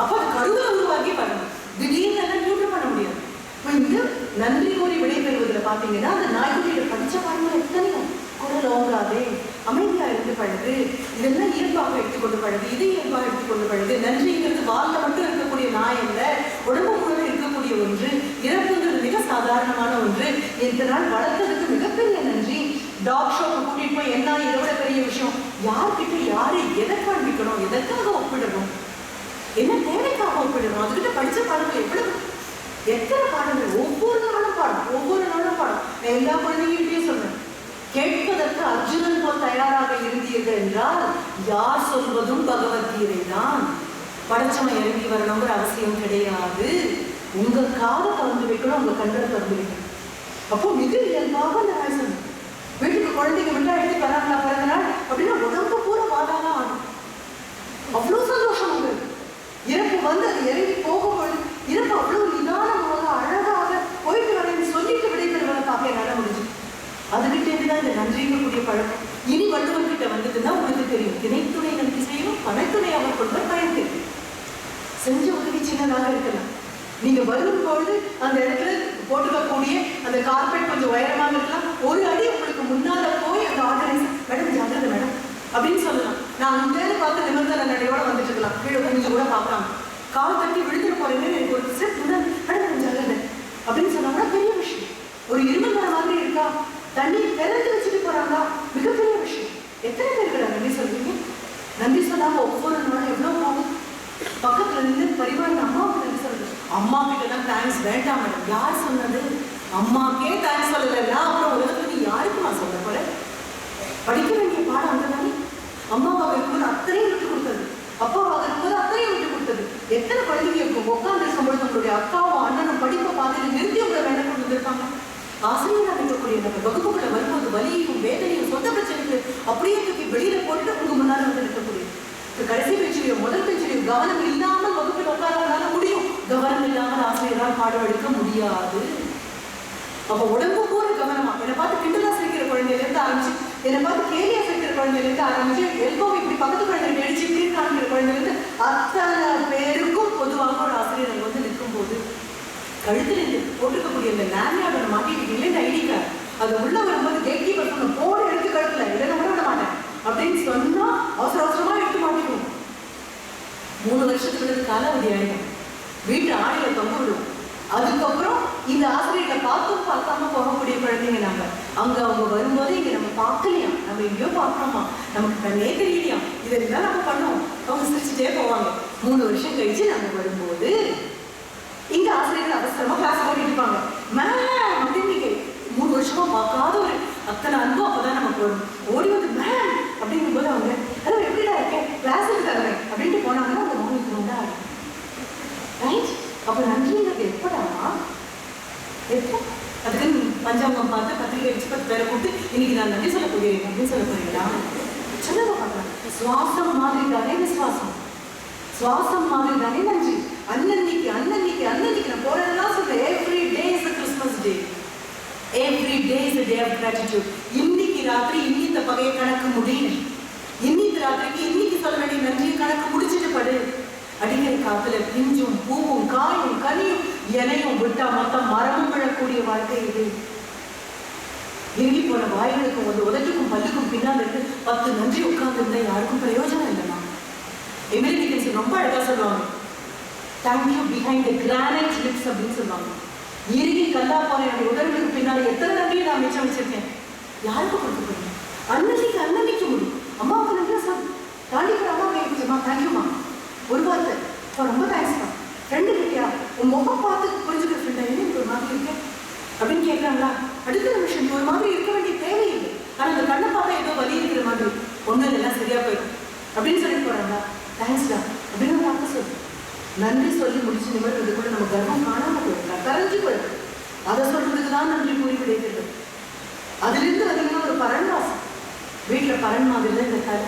அப்ப அது கருவை உருவாக்கி பண்ணணும். திடீர்னு எல்லாம் நியூட்ரல் பண்ண முடியாது. இப்போ இந்த நன்றி கூறி விடைபெறுவதில் பார்த்தீங்கன்னா அந்த நாய்க்குட்டியில படிச்ச பாருங்க எத்தனையும் குரல் ஓங்காதே, அமைதியா இருந்து பழகு, இதெல்லாம் இயல்பாக எடுத்துக்கொண்டு பழகு, இது இயல்பாக எடுத்துக்கொண்டு பழகு. நன்றிங்கிறது வாழ்ல மட்டும் இருக்கக்கூடிய நாய் அல்ல, உடம்பு முழுவதும் இருக்கக்கூடிய ஒன்று. இறப்புங்கிறது மிக சாதாரணமான ஒன்று. இந்த நாள் வளர்த்ததுக்கு மிகப்பெரிய நன்றி. டாக் ஷோக்கு கூட்டிட்டு போய் என்ன இதை விட பெரிய விஷயம், யார்கிட்ட யாரு எதை காண்பிக்கணும், எதற்காக ஒப்பிடணும், என்ன தேவைக்காக ஒப்பிடணும், அதுக்கிட்ட படிச்ச பாடங்கள் எவ்வளவு, எத்தனை பாடங்கள், ஒவ்வொரு நாளும் பாடம். நான் எல்லா குழந்தைகிட்டையும் சொல்றேன், கேட்பதற்கு அர்ஜுனன் போல் தயாராக இருந்தீர்கள் என்றால் யார் சொல்வதும் பகவத்கீதை தான். படைச்சவன் இறங்கி வரணுங்கிற அவசியம் கிடையாது. உங்க காதை திறந்து வைக்கணும், உங்க கண்களை திறந்து வைக்கணும். அப்போ மிக இயல்பாக அந்த வயசு வீட்டுக்கு குழந்தைங்க விட்டா எப்படி வராங்களா பிறந்த நாள் அப்படின்னா உடம்பு பூரா வாதாதான் ஆகும். அவ்வளவு சந்தோஷம் உங்களுக்கு. இறப்பு வந்து அது இறங்கி போகும்போது இறப்பு அவ்வளவு நிதானமாக அழகாக போயிட்டு வரேன்னு சொல்லிட்டு விடைபெறுவதை பார்க்க நட முடிஞ்சு. அதுகிட்ட இருந்துதான் இந்த நன்றிக்கக்கூடிய பழக்கம். இனி வள்ளுவர் கிட்ட வந்ததுன்னா உங்களுக்கு தெரியும், திணைத்துணை நன்றி செய்யணும், பனைத்துணை அவர் கொண்டு பயன் தெரியும். செஞ்ச உதவி சின்னதாக இருக்கலாம். நீங்க வரும்பொழுது அந்த இடத்துல போட்டுக்கக்கூடிய அந்த கார்பெட் கொஞ்சம் உயரமாக இருக்கலாம். ஒரு அடி உங்களுக்கு முன்னால போய் அந்த ஆர்கனைசர் மேடம் ஜாகிரதை மேடம் அப்படின்னு சொல்லலாம். நான் அங்கேயிருந்து பார்த்து நிமிர்ந்த நடையோட வந்துட்டு இருக்கலாம். கீழே கொஞ்சம் கூட பார்க்கலாம், கால் தட்டி விழுந்துட்டு போறேன்னு எனக்கு ஒரு ஸ்டெப் முன்னாடி மேடம் ஜாகிரதை அப்படின்னு சொன்னாங்கன்னா பெரிய விஷயம். ஒரு இருமல் மாதிரி இருக்கா, தண்ணி திறந்து வச்சுட்டு போறாங்களா, மிகப்பெரிய விஷயம். எத்தனை பேருக்கு நன்றி சொல்றீங்க? நன்றி சொல்லாம ஒவ்வொரு நாளும் எவ்வளவு போகும். பக்கத்துல இருந்து பரிமாணம் அம்மாவுக்கு நன்றி சொல்றது. அம்மா கிட்ட தான் தேங்க்ஸ் வேண்டாம் மேடம். யார் சொன்னது? அம்மாக்கே தேங்க்ஸ் சொல்லலைன்னா அப்புறம் உலகத்துக்கு யாருக்கு நான் சொல்ல போறேன்? படிக்க வேண்டிய பாடம் அந்த மாதிரி. அம்மாவாக இருக்கும்போது அத்தனையும் விட்டு கொடுத்தது, அப்பாவாக இருக்கும்போது அத்தனையும் விட்டு கொடுத்தது. எத்தனை குழந்தைங்க இருக்கும் உட்கார்ந்து இருக்கும்பொழுது உங்களுடைய அக்காவும் அண்ணனும் படிப்பை பார்த்துட்டு நிறுத்தி உங்களை வேலை கொண்டு வந்திருக்காங்க. ஆசிரியராக இருக்கக்கூடிய நம்ம வகுப்புகளை வரும்போது வலியும் வேதனையும் சொந்த பிரச்சனைக்கு அப்படியே தூக்கி வெளியில போட்டு உங்க முன்னால வந்து இருக்கக்கூடிய கடைசி பேச்சிலையோ முதல் பேச்சிலையோ கவனம் இல்லாமல் வகுப்பில் உட்காரால முடியும், கவனம் இல்லாமல் ஆசிரியரால் பாடம் எடுக்க முடியாது. அப்ப உடம்பு கூட கவனமா என்னை பார்த்து கிண்டலா சிரிக்கிற குழந்தையில இருந்து ஆரம்பிச்சு, என்னை பார்த்து கேலியா சிரிக்கிற குழந்தையில இருந்து ஆரம்பிச்சு, எல்போவை இப்படி பக்கத்து குழந்தை அடிச்சு இப்படி காண்கிற குழந்தையில இருந்து அத்தனை பேருக்கும் பொதுவாக ஒரு ஆசிரியர் வந்து நிற்கும் போது கழுத்துல போட்டுக்கக்கூடிய இந்த லேமியாட மாட்டிட்டு இந்த ஐடி கார்டு அது உள்ள வரும்போது கேட் கீப்பர் சொன்ன போட எடுத்து கழுத்துல இல்லைன்னா விட மாட்டேன் அப்படின்னு சொன்னா அவசர அவசரமா எடுத்து மாட்டிக்குவோம். 3 வருஷத்துக்கு காலாவதி ஆயிடும். வீட்டு ஆடையில தொங்க விடுவோம். அதுக்கப்புறம் இந்த ஆசிரியர்களை பார்த்தும் பார்க்காம போகக்கூடிய குழந்தைங்க நாங்க. அங்க அவங்க வரும்போது இங்க நம்ம பார்க்கலையா, நம்ம எங்கேயோ பார்க்கணுமா, நமக்கு கண்ணே தெரியலையா, இதெல்லாம் நம்ம பண்ணுவோம். அவங்க சிரிச்சுட்டே போவாங்க. 3 வருஷம் கழிச்சு நாங்க வரும்போது இங்க ஆசிரியர்கள் அவசரமா கிளாஸ் ஓடிட்டு இருப்பாங்க. மேம் அப்படின்னு 3 வருஷமா பார்க்காத ஒரு அத்தனை அன்பும் அப்பதான் நமக்கு வரும். ஓடி வந்து மேம் அப்படிங்கும் போது அவங்க ஹலோ எப்படிடா இருக்கேன் கிளாஸுக்கு தருவேன் அப்படின்ட்டு போனாங்கன்னா அந்த மோனிக்கு உண்டா ரைட். அப்ப நன்றிங்கிறது எப்படாமா எப்போ அதுக்கு பஞ்சாங்கம் பார்த்து பத்திரிகை வச்சு 10 பேரை கூப்பிட்டு இன்னைக்கு நான் நன்றி சொல்ல போகிறேன் அப்படின்னு சொல்ல போறீங்களா? சொல்லுங்க பார்க்கலாம். சுவாசம் மாதிரி தானே விசுவாசம், சுவாசம் மாதிரி தானே நன்றி. அன்னன்னைக்கு அன்னன்னைக்கு அன்னன்னைக்கு நான் போறதெல்லாம் சொல்றேன். Every day is a Christmas day. Every day is a day of gratitude. இன்னைக்கு ராத்திரி இன்னித்த பகையை கணக்கு முடியும். இன்னித்த ராத்திரிக்கு இன்னைக்கு சொல்ல வேண்டிய நன்றியை கணக்கு முடிச்சுட்டு படு. அடிக்கிற காத்துல பிஞ்சும் பூவும் காயும் கனியும் எனையும் விட்டா மொத்தம் மரமும் விழக்கூடிய வாழ்க்கை இது. இறுகி போன வாய்களுக்கும் ஒரு உதட்டுக்கும் பல்லுக்கும் பின்னால் இருந்து 10 நன்றி உட்கார்ந்து இருந்தா யாருக்கும் பிரயோஜனம் இல்லைன்னா. எமிலிட்டிகன்ஸ் ரொம்ப அழகா சொல்லுவாங்க, thank you behind the granite lips அப்படின்னு சொல்லுவாங்க. இறுகி கல்லா போன என்னுடைய உடல்களுக்கு பின்னால எத்தனை நன்றியை நான் மிச்சம் வச்சிருக்கேன், யாருக்கும் கொடுக்க போறேன். அன்னன்னைக்கு அன்னன்னைக்கு முடியும். அம்மாவுக்கு நன்றி சார் தாண்டிக்கிற அம்மா கேட்குமா தேங்க்யூமா ஒரு வார்த்தை ரொம்ப தேங்க்ஸ்மா. ஃப்ரெண்டு கிட்டியா உன் முகம் பார்த்து புரிஞ்சுக்கிற ஃப்ரெண்டா என்ன ஒரு மாதிரி இருக்கேன் அப்படின்னு கேட்குறாங்களா? அடுத்த நிமிஷம் நீ ஒரு மாதிரி இருக்க வேண்டிய தேவையில்லை. ஆனால் அந்த கண்ணை பார்த்தா ஏதோ வலி இருக்கிற மாதிரி ஒன்றும் எல்லாம் சரியா போயிடும் அப்படின்னு சொல்லி போறாங்களா? தேங்க்ஸ்டா அப்படின்னு ஒரு வார்த்தை சொல்லு. நன்றி சொல்லி முடிச்சு நிமிடுறது கூட நம்ம கர்வம் காணாம போயிடலாம், கரைஞ்சு போயிடும். அதை சொல்றதுக்கு தான் நன்றி கூறி கிடைக்கிறது. அதிலிருந்து பார்த்தீங்கன்னா ஒரு பரண்வாசம். வீட்டில் பரண் மாதிரி தான் இந்த கதை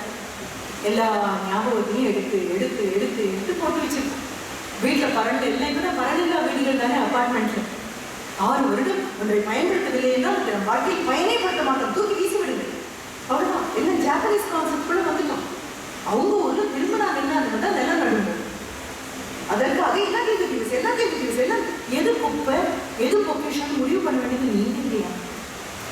எல்லா ஞாபகத்தையும் எடுத்து எடுத்து எடுத்து எடுத்து போட்டு வச்சிருக்கோம். வீட்டில் பரண்டு இல்லை. இப்போ தான் பரண்டில்லா வீடுகள் தானே அப்பார்ட்மெண்ட்ல. 6 வருடம் ஒன்றை பயன்படுத்தவில்லை என்றால் நம்ம வாழ்க்கையை பயனேப்படுத்த மாட்டோம், தூக்கி வீசி விடுங்க அவ்வளோதான். எல்லாம் ஜாப்பனீஸ் கான்செப்ட் கூட வந்துட்டோம். அவங்க ஊர்ல திரும்பினாங்க என்ன அது தான் நிலம் நடுங்க. அதற்காக எல்லாத்தையும் தூக்கி வீசு எல்லாத்தையும் தூக்கி வீசு எல்லாம் எது குப்பை எது பொக்கிஷன் முடிவு பண்ண வேண்டியது நீங்க இல்லையா?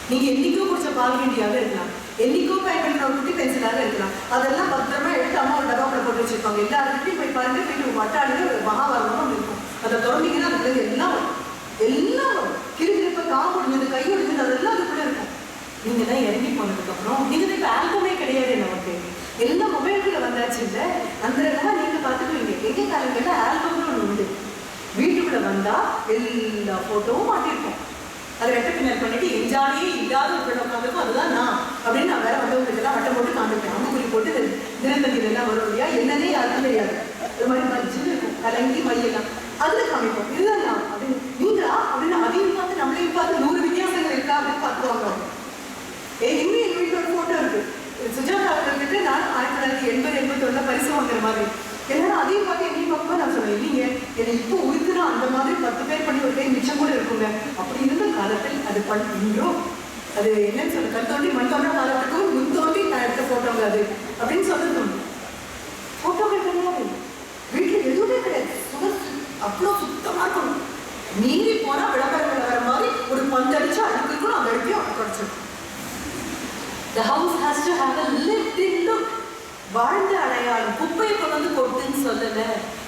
நீங்க என்னைக்கோ குடிச்ச பால் வேண்டியாக இருக்கலாம், என்னைக்கோ பயன்படுத்தின ஒரு குட்டி பென்சிலாக இருக்கலாம். அதெல்லாம் பத்திரமா எடுத்து அம்மா ஒரு டப்பாவில் போட்டு வச்சிருப்பாங்க. எல்லாருக்கிட்டையும் போய் பாருங்க, போயிட்டு வட்டாடில ஒரு மகாபாரதம் இருக்கும். அதை தொடர்ந்தீங்கன்னா அதுக்குள்ள எல்லாம் வரும், எல்லாம் வரும். கிருப்ப காம்பு ஒடிஞ்சது கை ஒடிஞ்சது அதெல்லாம் அதுக்குள்ள இருக்கும். நீங்க தான் இறங்கி போனதுக்கு அப்புறம் நீங்க தான் இப்ப ஆல்பமே கிடையாது நமக்கு, எல்லாம் மொபைலுக்குள்ள வந்தாச்சு. இல்லை அந்த நீங்க பார்த்துக்குவீங்க. எங்க காலங்கள்ல ஆல்பம்னு ஒன்று உண்டு. வீட்டுக்குள்ள வந்தா எல்லா போட்டோவும் மாட்டிருக்கோம். அதை வெட்ட பின்னர் பண்ணிட்டு எஞ்சாலே இல்லாத ஒரு பெண்ணை உட்காந்துருக்கும், அதுதான் நான் அப்படின்னு நான் வேற வந்தவங்களுக்கு எல்லாம் வட்டம் போட்டு காமிப்பேன். அம்புக்குறி போட்டு தினத்தந்தி எல்லாம் வரும் இல்லையா, என்னன்னே யாருக்கும் தெரியாது. ஒரு மாதிரி மதிச்சுன்னு இருக்கும், கலங்கி மையெல்லாம் அதுல காமிப்போம். இதுதான் நான் அப்படின்னு. நீங்களா அப்படின்னு அதையும் பார்த்து நம்மளையும் பார்த்து 100 வித்தியாசங்கள் இருக்கா அப்படின்னு பார்த்துவாங்க. இன்னும் எங்க வீட்டில் ஒரு போட்டோ இருக்கு. சுஜாதா அவர்கிட்ட நான் 1980-81 பரிசு வாங்குற மாதிரி எல்லாரும் அதையும் பார்த்து என்னையும் பார்க்கும்போது நான் சொல்லுவேன், இல்லைங்க என்னை இப்போ உருக்குனா அந்த மாதிரி 10 பேர் பண்ணி ஒரு பேர் மிச்சம் கூட இருக்குங்க. அப்படி இருந்த காலத்தில் அது பண்ணுறோம். அது என்னன்னு சொல்ல கல் தோண்டி மண் தோன்ற காலத்துக்கும் முன் தோண்டி நான் எடுத்த போட்டோங்க அது அப்படின்னு சொல்றது. போட்டோக்கள் கிடையாது, வீட்டில் எதுவுமே கிடையாது. அவ்வளோ சுத்தமாக இருக்கணும். மீறி போனா விளம்பரங்கள் வர மாதிரி ஒரு பந்தடிச்சு அழுக்கு இருக்கணும், அந்த இடத்தையும் அடைச்சிருக்கும். The house has to have a lived-in look. வாழ்ந்த அடையாளம். குப்பையை கொண்டு வந்து கொட்டுன்னு சொல்லல,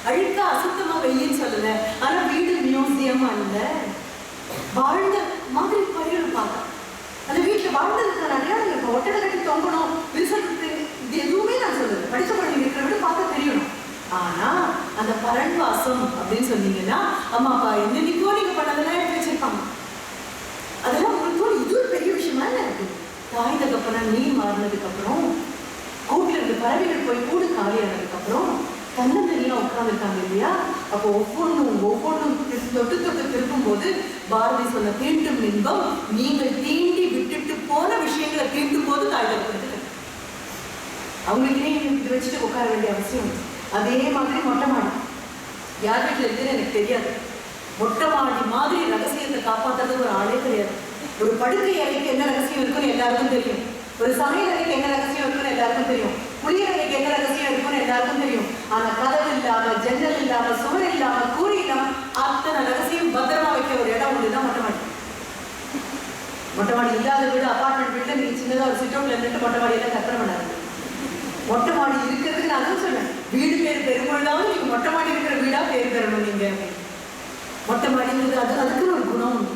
அழுக்க அசுத்தமா வெயின்னு சொல்லல. ஆனா வீடு மியூசியமா இல்ல, வாழ்ந்த மாதிரி பயிரும் பார்க்க அந்த வீட்டுல வாழ்ந்ததுக்கான அடையாளம் இருக்கும். ஒட்டடை கட்டி தொங்கணும் விரிசல் இது எதுவுமே நான் சொல்லல. படிச்ச குழந்தைங்க இருக்கிற விட பார்க்க தெரியணும். ஆனா அந்த பரண்வாசம் அப்படின்னு சொன்னீங்கன்னா அம்மா அப்பா என்னைக்கோ நீங்க பண்ணதெல்லாம் எடுத்து வச்சிருப்பாங்க. அதெல்லாம் உங்களுக்கு இது ஒரு பெரிய விஷயமா இருக்கு. தாய் தகப்பனா நீர் மாறினதுக்கு அப்புறம் கூட்டுல இருந்த பறவைகள் போய் கூடு காலியானதுக்கு அப்புறம் தன்னந்தனியா உட்கார்ந்துருக்காங்க இல்லையா? அப்போ ஒவ்வொன்றும் தொட்டு தொட்டு திருப்பும் போது பாரதி சொன்ன தீண்டும் இன்பம் நீங்கள் தீண்டி விட்டுட்டு போன விஷயங்களை தீண்டும் போது தாய் தகப்பனுக்கு அவங்களுக்கே இது வச்சுட்டு உட்கார வேண்டிய அவசியம். அதே மாதிரி மொட்டை மாடி யார் வீட்டில் இருக்குன்னு எனக்கு தெரியாது. மொட்டை மாடி மாதிரி ரகசியத்தை காப்பாற்றுறதுக்கு ஒரு ஆளே கிடையாது. ஒரு படுக்கை அறைக்கு என்ன ரகசியம் இருக்குன்னு எல்லாருக்கும் தெரியும். ஒரு சமையல் அறைக்கு என்ன ரகசியம் இருக்குன்னு எல்லாருக்கும் தெரியும். குளியல் அறைக்கு என்ன ரகசியம் இருக்குன்னு எல்லாருக்கும் தெரியும். ஆனா கதவு இல்லாம ஜன்னல் இல்லாம சுவர் இல்லாம கூரை இல்லாம அத்தனை ரகசியம் பத்திரமா வைக்க ஒரு இடம் ஒன்றுதான் மொட்டை மாடி. மொட்டை மாடி இல்லாத வீடு, அபார்ட்மெண்ட் வீட்டில் நீங்க சின்னதாக ஒரு சிட் அவுட்ல இருந்துட்டு மொட்டை மாடியெல்லாம் கற்பனை பண்ணாது. மொட்டை மாடி இருக்கிறதுக்கு நான் தான் சொன்னேன், வீடு பேர் பெரும்பொழுதாவது நீங்க மொட்டை மாடி இருக்கிற வீடா பேர் பெறணும். நீங்க மொட்டை மாடிங்கிறது அதுக்குன்னு ஒரு குணம் உண்டு,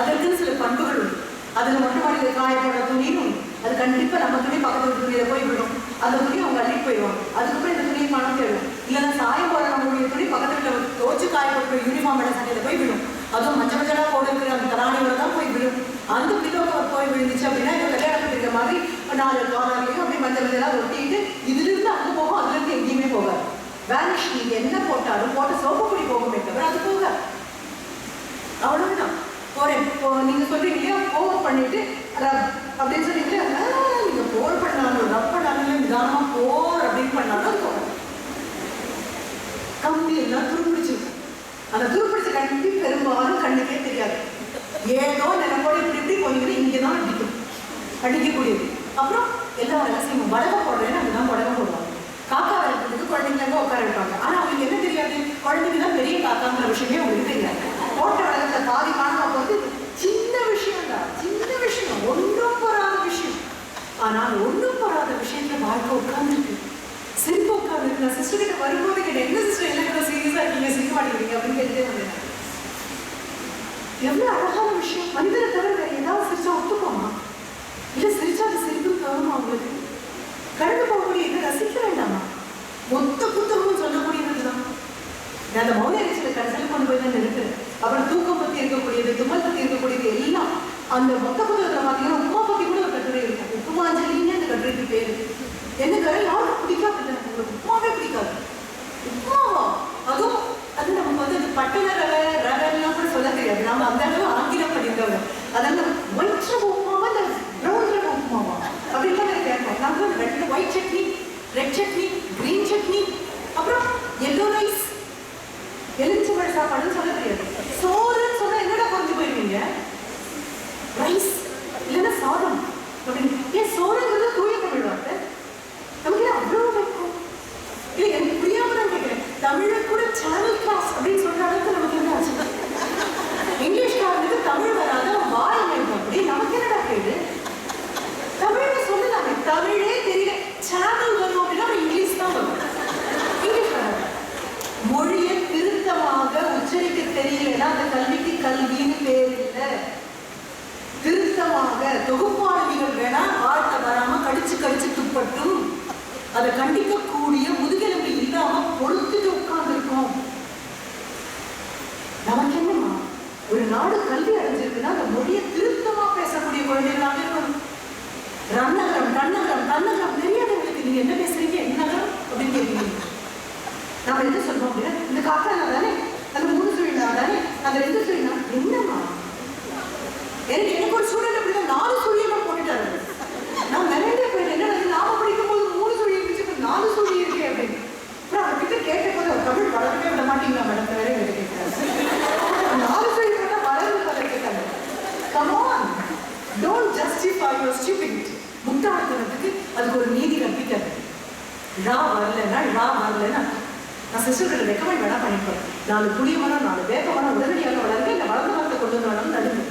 அதற்குன்னு சில பண்புகள் உண்டு. அதுல மொட்டை மாடியில் காயப்போட துணின்னு உண்டு, அது கண்டிப்பா நம்ம துணி பக்கத்து துணியில போய் விடும், அந்த துணி அவங்க அள்ளிட்டு போயிடுவாங்க. அதுக்கப்புறம் இந்த துணியை பணம் தேடும். இல்லைன்னா சாயம் போட நம்மளுடைய துணி பக்கத்து வீட்டில் தோச்சு காயப்போட்டு யூனிஃபார்ம் எல்லாம் சட்டையில போய் விடும். அதுவும் மஞ்சள் மஞ்சளா போட இருக்கிற அந்த தராணியோட தான் போய் விடும். அந்த பில்லோவை போய் விழுந்துச்சு அப்படின்னா இந்த கல்யாணத்துக்கு இருக்கிற மாதிரி 4 காலர்லையும் அப்படியே மஞ்சள் மஞ்சளா ஒட்டிட்டு இதுல இருந்து அங்கே போகும், அதுல இருந்து எங்கேயுமே போகாது. வேனிஷ் நீங்க என்ன போட்டாலும் போட்ட சோப்பு பொடி போகுமே தவிர அது போகாது. அவ்வளவுதான். போறேன் நீங்க சொல்றீங்க இல்லையா, போர் பண்ணிட்டு அப்படின்னு சொல்லிட்டு நீங்க போர் பண்ணாலும் ரப் பண்ணாலும் நிதானமா போர் அப்படின்னு பண்ணாலும் போகும். கம்பி எல்லாம் துருப்பிடிச்சிருக்கும். அந்த துருப்பிடிச்ச கம்பி பெரும்பாலும் கண்ணுக்கே தெரியாது. ஏதோ நினைப்போட இப்படி போனீங்கன்னா இங்கதான் அடிக்கக்கூடியது. அப்புறம் எல்லா ரகசியமும் வடகம் போடுறேன்னு அதுதான் வடகம் போடுவாங்க. காக்கா வளர்க்கிறதுக்கு குழந்தைங்க உட்கார வைப்பாங்க. ஆனா அவங்களுக்கு என்ன தெரியாது, குழந்தைங்க தான் பெரிய காக்காங்கிற விஷயமே அவங்களுக்கு தெரியாது. போட்ட வளர்த்த பாதி மாணவ வந்து சின்ன விஷயம் தான், சின்ன விஷயம், ஒன்றும் போறாத விஷயம். ஆனால் ஒன்றும் போறாத விஷயத்துல வாழ்க்கை உட்கார்ந்துருக்கு, சிரிப்பு உட்கார்ந்துருக்கு. நான் சிஸ்டர் கிட்ட வரும்போது கேட்டேன், என்ன சிஸ்டர் என்ன சீரியஸா இருக்கீங்க, சிரிக்க மாட்டேங்கிறீங்க அப்படின்னு கேட்டுட்டே வந்தேன். எவ்வளவு அழகான விஷயம். மனிதனை தவிர வேற ஏதாவது சிரிச்சா ஒத்துக்கோமா? இல்ல சிரிச்சா அது சிரிப்பு தோணுமா? அவங்களுக்கு கடந்து போகக்கூடிய இதை ரசிக்க வேண்டாமா? மொத்த புத்தகமும் சொல்லக்கூடியதுதான். நான் அந்த மௌன எரிச்சலை கடைசியில் கொண்டு போய் தான் நிறுத்துறேன். அப்புறம் தூக்கம் பத்தி இருக்கக்கூடியது, தும்மல் பத்தி இருக்கக்கூடியது எல்லாம் அந்த மொத்த புத்தகத்துல பாத்தீங்கன்னா உப்புமா பத்தி கூட ஒரு கட்டுரை இருக்கும். உப்புமாஞ்சலின்னு அந்த கட்டுரைக்கு பேரு. என்ன கரை யாரும் பிடிக்காது, உங்களுக்கு உப்புமாவே பிடிக்காது. உப்புமாவா? அதுவும் அது நமக்கு வந்து அது பட்டண ரவெல்லாம் கூட சொல்ல தெரியாது. நாம அந்த அளவு ஆங்கிலம் படிக்கிறவங்க. அதனால ஒயிட் ரவ உப்புமாவா இந்த ப்ரௌன் ரவ உப்புமாவா அப்படின்லாம் கேட்போம். நாம ரெண்டு white chutney, red chutney, green chutney, அப்புறம் எல்லோ ரைஸ், எலுமிச்சம்பழ சாப்பாடுன்னு சொல்ல தெரியாது. சோறுன்னு சொன்னா என்னடா குறைஞ்சு போயிருவீங்க, ரைஸ் இல்லைன்னா சாதம் அப்படின்னு. ஏன் சோறுங்கிறது தூய தமிழ் வார்த்தை, நமக்கு அவ்வளவு வைக்கும். இல்லை எனக்கு புரியாம தான் கேட்கிறேன். தமிழை கூட சேனல் கிளாஸ் அப்படின்னு சொல்ற அளவுக்கு நமக்கு என்ன ஆச்சு? இங்கிலீஷ்காரனுக்கு தமிழ் வராத வாய் வேண்டும் அப்படி நமக்கு என்னடா கேடு? தமிழ்னு சொல்லலாமே, தமிழே தெரியல, சேனல் வரும் அப்படின்னா இங்கிலீஷ் தான் வரும். இங்கிலீஷ் வராது. மொழியை திருத்தமாக உச்சரிக்க தெரியலன்னா அந்த கல்விக்கு கல்வின்னு பேர் இல்லை. திருத்தமாக தொகுப்பாளர்கள் வேணா வார்த்தை வராம கடிச்சு கடிச்சு துப்பட்டும், அதை கண்டிக்கக்கூடிய முதுகெலும்பு இல்லாம பொறுத்துட்டு உட்கார்ந்துருக்கோம். நமக்கு என்னமா, ஒரு நாடு கல்வி அடைஞ்சிருக்குன்னா அந்த மொழியை திருத்தமா பேசக்கூடிய குழந்தைகளாக இருக்கணும். ரன்னகரம் தன்னகரம் தன்னகரம் தெரியாதவங்களுக்கு நீங்க என்ன பேசுறீங்க, என்ன நகரம் அப்படின்னு கேட்பீங்க. நாம என்ன சொல்றோம் அப்படின்னா, இந்த காக்கா நான் தானே, அந்த 3 சுழினா தானே, அந்த 2 சுழினா என்னமா? எனக்கு ஒரு ஸ்டூடெண்ட் அப்படிதான் 4 சுழியெல்லாம் போட்டுட்டாரு. நான் நிறைய பேர் என்ன நாம படிக்கும் போது 3 சுழி இருந்துச்சு, 4 சுழி இருக்கு அப்படின்னு. அப்புறம் அவர்கிட்ட கேட்ட போது அவர் தமிழ் வளர்க்கவே விட மாட்டீங்களா மேடம், வேற வேற கேட்கிறாரு. 4 சுழி போட்டா வளர்ந்து பல கேட்டாங்க. Come on, don't justify your stupidity. முட்டாள்தனத்துக்கு அதுக்கு ஒரு நீதி கற்பிக்காது. ரா வரலன்னா நான் சிஸ்டர்கிட்ட ரெக்கமெண்ட் வேணா பண்ணிப்பேன். 4 புளிய மரம் 4 வேப்ப மரம் உடனடியாக வளர்ந்து இந்த வளர்ந்த மரத்தை கொண்டு வரணும்னு நடுங்க.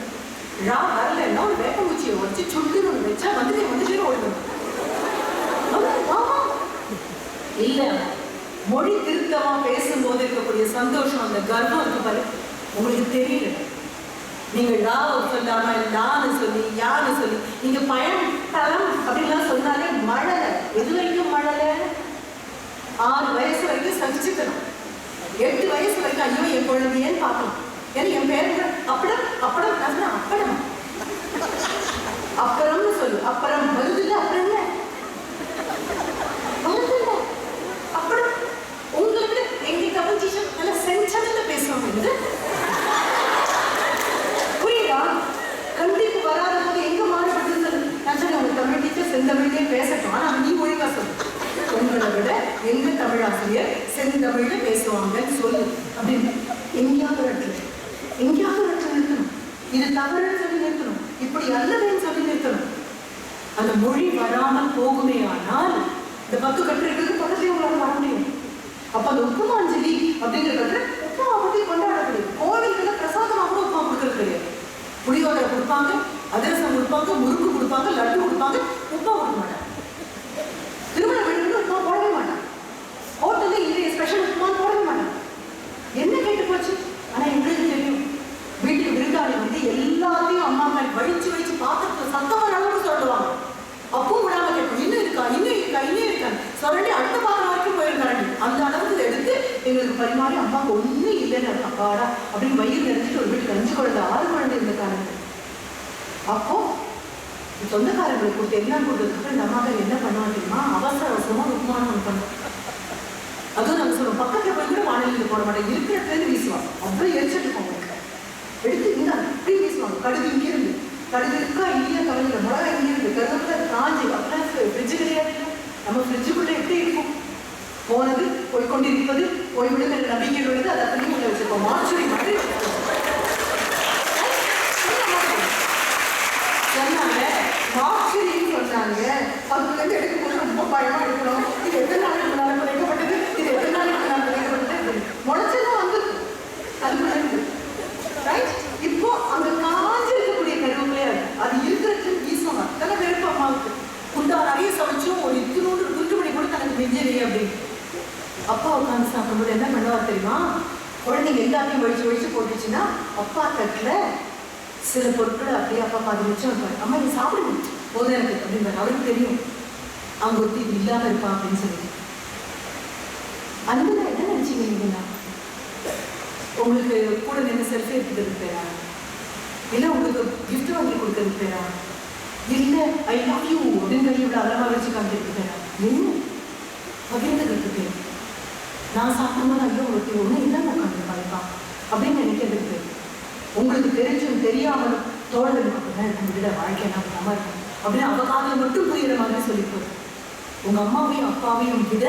ரா வரலன்னா ஒரு வேப்பங்குச்சியை வச்சு சுட்டுன்னு வச்சா வந்துட்டு ஓடுவேன். இல்ல, மொழி திருத்தமா பேசும்போது இருக்கக்கூடிய சந்தோஷம், அந்த கர்வம் இருக்கு பாரு, உங்களுக்கு தெரியல. நீங்க லா சொல்லாம லான்னு சொல்லி யான்னு சொல்லி நீங்க பயன் தளம் அப்படின்லாம் சொன்னாலே மழலை. எது வரைக்கும் மழலை? 6 வயசு வரைக்கும் சகிச்சுக்கணும். 8 வயசு வரைக்கும் ஐயோ என் குழந்தையேன்னு பார்க்கணும். ஏன்னா என் பேருக்கு அப்படம் அப்படம் அப்படம் அப்புறம்னு சொல்லு. அப்புறம் வருதுல்ல, அப்புறம் என்ன வருதுல்ல அப்புறம். உங்களுக்கு எங்க தமிழ் டீச்சர் நல்ல சென்சன்ல பேசுவாங்க. புரியுதா? கண்டிப்பு வராத போது எங்க மாறுபடுதுன்னு சொல்லு. நான் சொன்னேன், உங்க தமிழ் டீச்சர் செந்தமிழ்லே பேசட்டும், ஆனா நீ ஒழுங்கா சொல்லு. உங்களை விட எங்க தமிழ் ஆசிரியர் செந்தமிழ்ல பேசுவாங்கன்னு சொல்லு அப்படின்னு. எங்கேயாவது நிறுத்தணும். இது தவறுன்னு சொல்லி நிறுத்தணும், இப்படி அல்லதுன்னு சொல்லி நிறுத்தணும். அந்த மொழி வராமல் போகுமே ஆனால் இந்த 10 கட்டுரைகளுக்கு பக்கத்துல உங்களால வர முடியும். அப்ப அந்த உப்புமாஞ்சலி அப்படிங்கிறது உப்புமா பத்தி கொண்டாடக்கூடிய கோவில்களை பிரசாதமாக கூட உப்புமா கொடுக்கறது கிடையாது. புளியோதரை கொடுப்பாங்க, அதிரசம் கொடுப்பாங்க, முறுக்கு கொடுப்பாங்க, லட்டு கொடுப்பாங்க, உப்பா கொடுக்க மாட்டாங்க. திருமண வீடுகளில் உப்பா போடவே மாட்டாங்க. ஹோட்டல்ல இன்றைய ஸ்பெஷல் உப்புமா போடவே மாட்டாங்க. என்ன கேட்டு போச்சு? ஆனா எங்களுக்கு தெரியும், வீட்டுக்கு விருந்தாளி வந்து எல்லாத்தையும் அம்மாக்கள் வழிச்சு வச்சு பாத்திரத்தை சத்தம் வர அளவுக்கு சொல்லுவாங்க. அப்பவும் விடாம கேட்போம், இன்னும் இருக்கா, இன்னும் இருக்கா, இன்னும் இருக்கான்னு சொல்லி அடுத்த பாத்திரம் வரைக்கும் போயிருக்காங்க. அந்த அளவுக்கு எடுத்து எங்களுக்கு பரிமாறி அம்மாவுக்கு ஒன்றும் இல்லைன்னு அப்பாடா அப்படின்னு வயிறு நினைச்சிட்டு ஒரு வீட்டுக்கு 5 குழந்தை 6 குழந்தை இருந்துக்காங்க. அப்போ சொந்தக்காரங்களுக்கு கொடுத்து என்ன கொடுத்ததுக்கு இந்த அம்மாக்கள் என்ன பண்ணுவாங்க தெரியுமா? அவசர அவசரமா உப்புமானம் ஒன்று பண்ணுவோம். அதுவும் நாங்கள் சொல்லுவோம், பக்கத்துல போய் கூட வானிலையில் போட மாட்டேன், இருக்கிற இடத்துல வீசுவாங்க. அவ்வளோ எரிச்சிட்டு இருக்கோம் எடுத்து இந்த அப்படி வீசுவாங்க. கடுகு இங்கே இருந்து, கடுகு இருக்கா இல்லையா கவலையில், மிளகா இங்கே இருந்து, கருவேப்பிலை காஞ்சி. அப்படின்னா ஃப்ரிட்ஜு கிடையாது. நம்ம ஃப்ரிட்ஜுக்குள்ள எப்படி இருக்கும்? போனது போய் கொண்டிருப்பது, போய்விடும் என்ற நம்பிக்கை உள்ளது. அதை பண்ணி உள்ள வச்சிருக்கோம். மார்ச்சுரி மாதிரி சொன்னாங்க, மார்ச்சுரின்னு சொன்னாங்க. அதுலேருந்து எடுக்கும்போது ரொம்ப பயமா எடுக்கணும். இது எத்தனை நாளுக்கு நாள் குறைக்கப்பட்டது, இது எத்தனை நாளுக்கு நாள் குறைக்கப்பட்டது, முளைச்சதான் வந்து அதுக்குள்ள ரைட். இப்போ அந்த காஞ்சி இருக்கக்கூடிய கருவேப்பிலையா அது இருக்கிறது வீசுவாங்க. அத்தனை பேருக்கு அம்மாவுக்கு குண்டா நிறைய சமைச்சும் ஒரு இத்தினோடு குண்டுமணி கூட தனக்கு நெஞ்சலையே அப்படின்னு. அப்பா உட்காந்து சாப்பிடும்போது என்ன பண்ணுவார் தெரியுமா? குழந்தைங்க எல்லாத்தையும் வழிச்சு போட்டுச்சுன்னா அப்பா தட்டுல சில பொருட்களை அப்படியே அப்பா பாதி வச்சு வைப்பாரு. அம்மா நீ சாப்பிடுங்க போதும் எனக்கு அப்படின்னு அவருக்கு தெரியும் அவங்க ஒருத்தி இல்லாம இருப்பா அப்படின்னு சொல்லிட்டு. அன்புதான் என்ன நினைச்சீங்கன்னா, உங்களுக்கு கூட நின்று செல்ஃபி எடுத்துக்கிறது பேரா, இல்லை உங்களுக்கு கிஃப்ட் வாங்கி கொடுக்கறது பேரா, இல்லை ஐ லவ் யூ அப்படின்னு கையோட அலமா வச்சு காமிக்கிறது பேரா, என்ன பகிர்ந்துக்கிறது பேர். நான் சாப்பிடும்போது ஐயோ ஒருத்தி ஒன்று இல்லாம உட்காந்து பாருப்பா அப்படின்னு நினைக்கிறதுக்கு பேர். உங்களுக்கு தெரிஞ்சும் தெரியாமலும் தோழர்கள் அப்படின்னா நம்ம விட வாழ்க்கை நம்ம நம்ம இருக்கும் அப்படின்னு அவ காதில் மட்டும் புரியுற மாதிரி சொல்லிப்போம். உங்க அம்மாவையும் அப்பாவையும் விட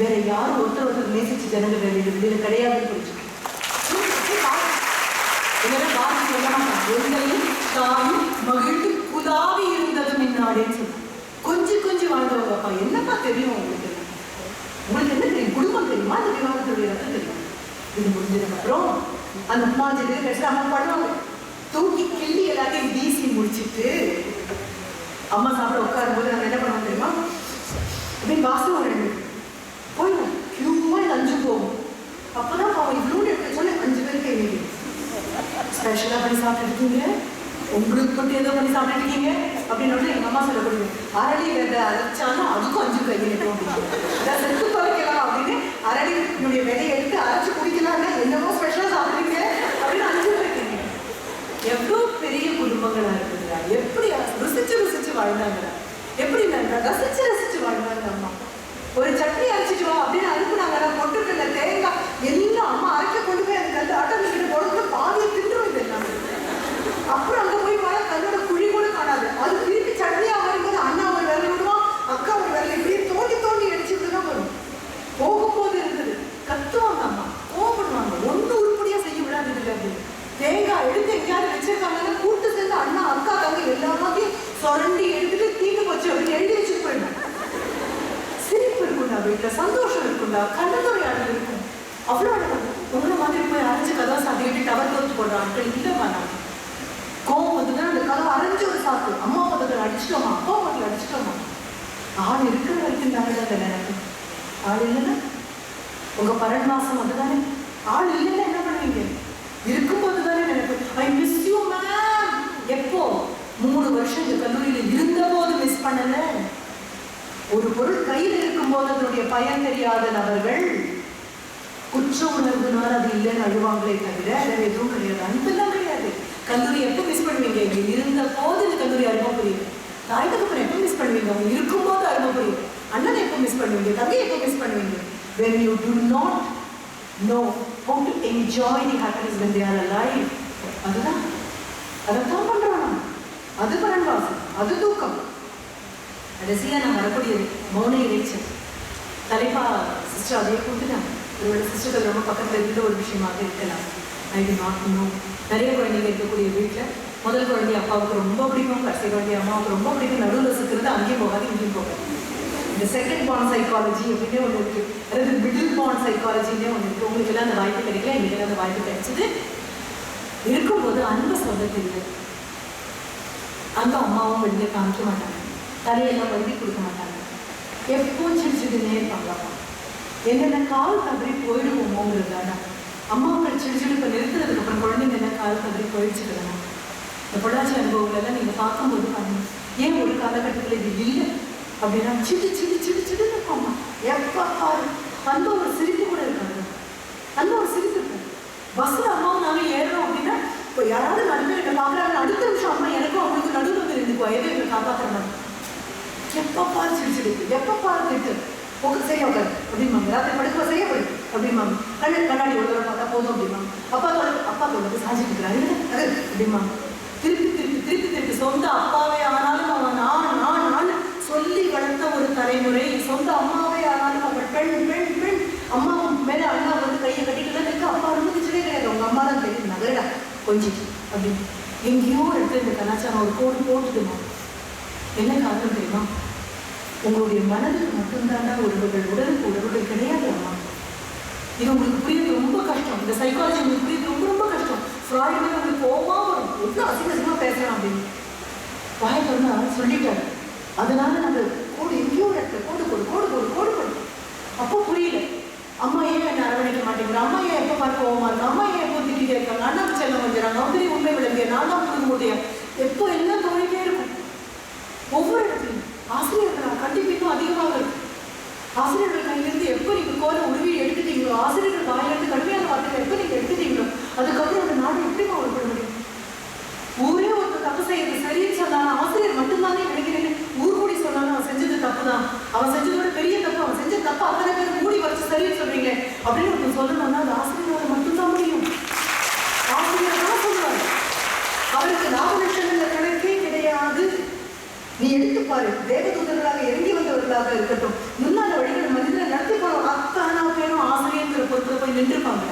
வேற யாரும் ஒருத்தர் நேசிச்சு ஜனங்க வேற வெளியில கிடையாதுன்னு புரிஞ்சுக்கணும். தாயும் மகிழ்ந்து குதாவி இருந்ததும் இந்நாடேன்னு சொல்லுவாங்க. கொஞ்சம் வாழ்ந்தவங்க அப்பா என்னப்பா தெரியும் உங்களுக்கு? உங்களுக்கு என்ன தெரியும்? குடும்பம் தெரியுமா? அந்த விவாதத்துடைய ரத்தம் தெரியும். இது முடிஞ்சதுக்கு அப்புறம் அந்த அம்மாஜி அம்மா பண்ணுவாங்க, தூக்கி கிள்ளி எல்லாத்தையும் வீசி முடிச்சுட்டு அம்மா சாப்பிட உட்காரும் போது நாங்கள் என்ன பண்ணுவோம் தெரியுமா? அப்படின்னு வாசம் ஒரு போயிடும் கியூமா 5 போகும். அப்பதான் அவன் இவ்வளோ எடுத்து சொல்லி 5 பேருக்கு எழுதி ஸ்பெஷலாக பண்ணி சாப்பிட்டுருக்கீங்க, உங்களுக்கு மட்டும் ஏதோ பண்ணி சாப்பிட்டுருக்கீங்க அப்படின்னு எங்கள் அம்மா சொல்லக்கூடிய அரளி விதை அரைச்சாலும் அதுக்கும் 5 கை நிற்கும். செத்து குறைக்கலாம் அப்படின்னு அரளினுடைய விதையை எடுத்து அரைச்சு குடிக்கலாம்னா என்னமோ ஸ்பெஷலாக சாப்பிட்றீங்க அப்படின்னு 5 பேருக்கு. எவ்வளோ பெரிய குடும்பங்களா இருக்குதுடா, எப்படி ருசிச்சு வாழ்ந்தாங்கடா, எப்படி ரசிச்சு வாழ்ந்தாங்க. அம்மா ஒரு சட்னி அரைச்சிட்டு வா அப்படின்னு அனுப்புனாங்க. பொட்டுக்கல்ல தேங்காய் எல்லாம் அம்மா அரைக்க கொண்டு போய் அந்த கல் ஆட்டோமேட்டிக் போடுறது பாதியை தின்றும் இது எல்லாமே. அப்புறம் அங்கே போய் வர கல்லோட குழி கூட காணாது. அது திருப்பி சட்னியாக வரும்போது அண்ணா ஒரு விரல் விடுவான், அக்கா ஒரு விரல் இப்படியே தோண்டி அடிச்சுட்டு தான் வரும். போகும்போது இருந்தது கத்துவாங்க அம்மா, கோபப்படுவாங்க, ஒன்றும் உருப்படியாக செய்ய விடாது இல்லை அப்படின்னு. தேங்காய் எடுத்து எங்கேயாவது வச்சிருக்காங்கன்னா கூட்டு சேர்ந்து அண்ணா அக்கா தங்க எல்லாத்தையும் சுரண்டி எடுத்துட்டு தீண்டு போச்சு அப்படின்னு எழுதி வச்சுட்டு போயிடணும். சிரிப்பு இருக்குண்டா, வீட்டில் சந்தோஷம் இருக்குண்டா, கண்ணதுரையாடல் இருக்கும். அவ்வளோ உங்களை மாதிரி போய் அரைஞ்சு கதவை சாத்திட்டு டவர் தோத்து போடுற ஆட்கள் இல்லைம்மா. நான் கோவம் வந்துன்னா அந்த கதவை அரைஞ்சு ஒரு சாப்பிட்டு அம்மா பக்கத்தில் அடிச்சிட்டோமா, அப்பா பக்கத்தில் அடிச்சிட்டோமா. ஆள் இருக்கிற வரைக்கும் தானே அந்த நினைப்பு. ஆள் இல்லைன்னா உங்க பரண் மாசம் அதுதானே. ஆள் இல்லைன்னா என்ன பண்ணுவீங்க? இருக்கும்போது தானே நினைப்பு. I miss you ma'am. எப்போ? 3 வருஷம் இந்த கல்லூரியில் இருந்த போது மிஸ் பண்ணல. ஒரு பொருள் கையில் இருக்கும் போது அதனுடைய பயன் தெரியாத நபர்கள் குற்ற உணர்வுனால் அது இல்லைன்னு அழுவாங்களே தவிர வேற எதுவும் கிடையாது. அன்பெல்லாம் கிடையாது. கல்லூரி எப்போ மிஸ் பண்ணுவீங்க? இங்க இருந்த போது இந்த கல்லூரி அருமை புரியுது. தாய்க்கு அப்புறம் எப்போ மிஸ் பண்ணுவீங்க? அவங்க இருக்கும்போது அருமை புரியுது. அண்ணனை எப்போ மிஸ் பண்ணுவீங்க? தங்கையை எப்போ மிஸ் பண்ணுவீங்க? when you do not know how to enjoy the happiness when they are alive. அதுதான் அதைத்தான் பண்றோம். அது பரன்வாசம், அது தூக்கம். கடைசியாக நான் வரக்கூடியது மௌன இறைச்சல். தலைப்பா சிஸ்டர் அதையே கொடுத்துட்டாங்க. இவரோட சிஸ்டர்கள் ரொம்ப பக்கத்தில் இருந்த ஒரு விஷயமாக இருக்கலாம். ஐ டு நாட் நோ. நிறைய குழந்தைங்க இருக்கக்கூடிய வீட்டில் முதல் குழந்தை அப்பாவுக்கு ரொம்ப பிடிக்கும், கடைசி குழந்தை அம்மாவுக்கு ரொம்ப பிடிக்கும். நடுவில் சுற்றுறது அங்கேயும் போகாது இங்கேயும் போகாது. இந்த செகண்ட் பாண்ட் சைக்காலஜி அப்படின்னே ஒன்று இருக்கு, அதாவது மிடில் பாண்ட் சைக்காலஜின்னே ஒன்று இருக்கு. உங்களுக்கு எல்லாம் அந்த வாய்ப்பு கிடைக்கல, எங்களுக்கு அந்த வாய்ப்பு கிடைச்சது. இருக்கும்போது அன்பை சொல்ல தெரியுது. அந்த அம்மாவும் வெளியே காமிக்க மாட்டாங்க, தலையெல்லாம் வருடி கொடுக்க மாட்டாங்க, எப்பவும் சிரிச்சுட்டுனே இருப்பாங்க. அம்மா என்னென்ன கால் தவறி போயிடுவோமோங்கிறதான அம்மாக்கள் சிரிச்சிடுப்பை நிறுத்துறதுக்கு அப்புறம் குழந்தைங்க என்ன கால் தவறி போயிடுச்சுக்கிறேன். இந்த பொள்ளாச்சி அனுபவங்களெல்லாம் நீங்கள் பார்க்கும்போது பாருங்க, ஏன் ஒரு காலகட்டத்தில் இது இல்லை அப்படின்னா சிடு சிடு சிடு சிடுன்னு இருப்போம்மா. எப்போ பாரு அந்த ஒரு சிரிப்பு கூட இருக்காது, அந்த ஒரு சிரிப்பு இருக்கும். பஸ்ஸில் அம்மாவும் நானும் ஏறுறோம் அப்படின்னா இப்போ யாராவது நடுவில் என்ன பார்க்குறாங்க, அடுத்த நிமிஷம் அம்மா எனக்கும் அவங்களுக்கு நடுவில் வந்து இருந்துக்குவா, எதை எங்களை காப்பாற்றுற மாதிரி. எப்போ பாரு சிரிச்சிடு, எப்போ பாரு திட்டு, உங்க சரியா உட்காரு அப்படிம்பாங்க. ராத்திரி படுக்க சரியா போய் அப்படிம்பாங்க. கண்ணாடி ஒரு தடவை பார்த்தா போதும் அப்படிம்பாங்க. அப்பா தோடு சாஞ்சிக்கிறாரு அது அப்படிம்பாங்க. திருப்பி சொந்த அப்பாவே ஆனாலும் அவன் நான் சொல்லி வளர்த்த ஒரு தலைமுறை. சொந்த அம்மாவே ஆனாலும் அவள் பெண் அம்மாவும் மேல அண்ணா வந்து கையை கட்டிட்டு இருக்கு. அப்பா அனுமதிச்சதே கிடையாது, அவங்க அம்மா தான் தெரியும் நகரடா கொஞ்சம் அப்படின்னு. எங்கேயோ எடுத்து இந்த கலாச்சாரம் ஒரு கோடு போட்டுடுமா. என்ன காரணம் தெரியுமா? உங்களுடைய மனதுக்கு மட்டும்தாண்டா உடலுக்கு உறவுகள் கிடையாது அம்மா. இது உங்களுக்கு புரியுது ரொம்ப கஷ்டம். இந்த சைக்காலஜி உங்களுக்கு புரியுது ரொம்ப கஷ்டம். ஃப்ராய்டு உங்களுக்கு கோவமா வரும், எவ்வளோ அசிங்கமா பேசலாம் அப்படின்னு வாய் சொன்னா சொல்லிட்டாரு. அதனால நம்ம கோடு எங்கேயோ இடத்துல கோடு. அப்போ புரியல, அம்மா ஏன் என்ன அரவணைக்க மாட்டேங்கிறா, அம்மா ஏன் எப்போ பார்க்க கோவமா இருக்கு, அம்மா ஏன் எப்போ திட்டிகிட்டே இருக்காங்க, அண்ணாக்கு செல்லம் வந்துடுறாங்க, அவங்களே உண்மை விளங்கிய நான் தான் புரிஞ்ச முடியும். எப்போ எல்லாம் தோழிட்டே இருக்கும். ஒவ்வொரு இடத்துலையும் ஆசிரியர்கள் கண்டிப்பாக அதிகமாக இருக்கு. ஆசிரியர்கள் கையிலிருந்து எப்போ நீங்கள் கோலை உருவி எடுத்துட்டீங்களோ, ஆசிரியர்கள் வாயிலிருந்து கடுமையான வார்த்தைகள் எப்போ நீங்கள் எடுத்துட்டீங்களோ, அதுக்கப்புறம் அந்த நாடு எப்படிமா உருப்பட முடியும்? ஊரே ஒருத்தர் தப்பு செய்யறது சரின்னு சொன்னாலும் ஆசிரியர் மட்டும்தானே நினைக்கிறேன்னு ஊர் கூடி சொன்னாலும் அவன் செஞ்சது தப்பு தான், அவன் செஞ்சதோட பெரிய தப்பு, அவன் செஞ்ச தப்பு அத்தனை பேர் மூடி வச்சு சரின்னு சொல்றீங்களே அப்படின்னு ஒருத்தர் சொல்லணும்னா அது ஆசிரியரால் மட்டும்தான் முடியும். ஆசிரியர் தான் சொல்லுவாரு, அவருக்கு லாபலட்சணங்கள் கணக்கே கிடையாது. நீ எடுத்து பாரு, தேவதூதர்களாக இறங்கி வந்தவர்களாக இருக்கட்டும், முன்னாள் வழிகள் மனிதனை நடத்தி போனோம் அத்தனை பேரும் ஆசிரியங்கிற பொறுப்புல போய் நின்றுப்பாங்க.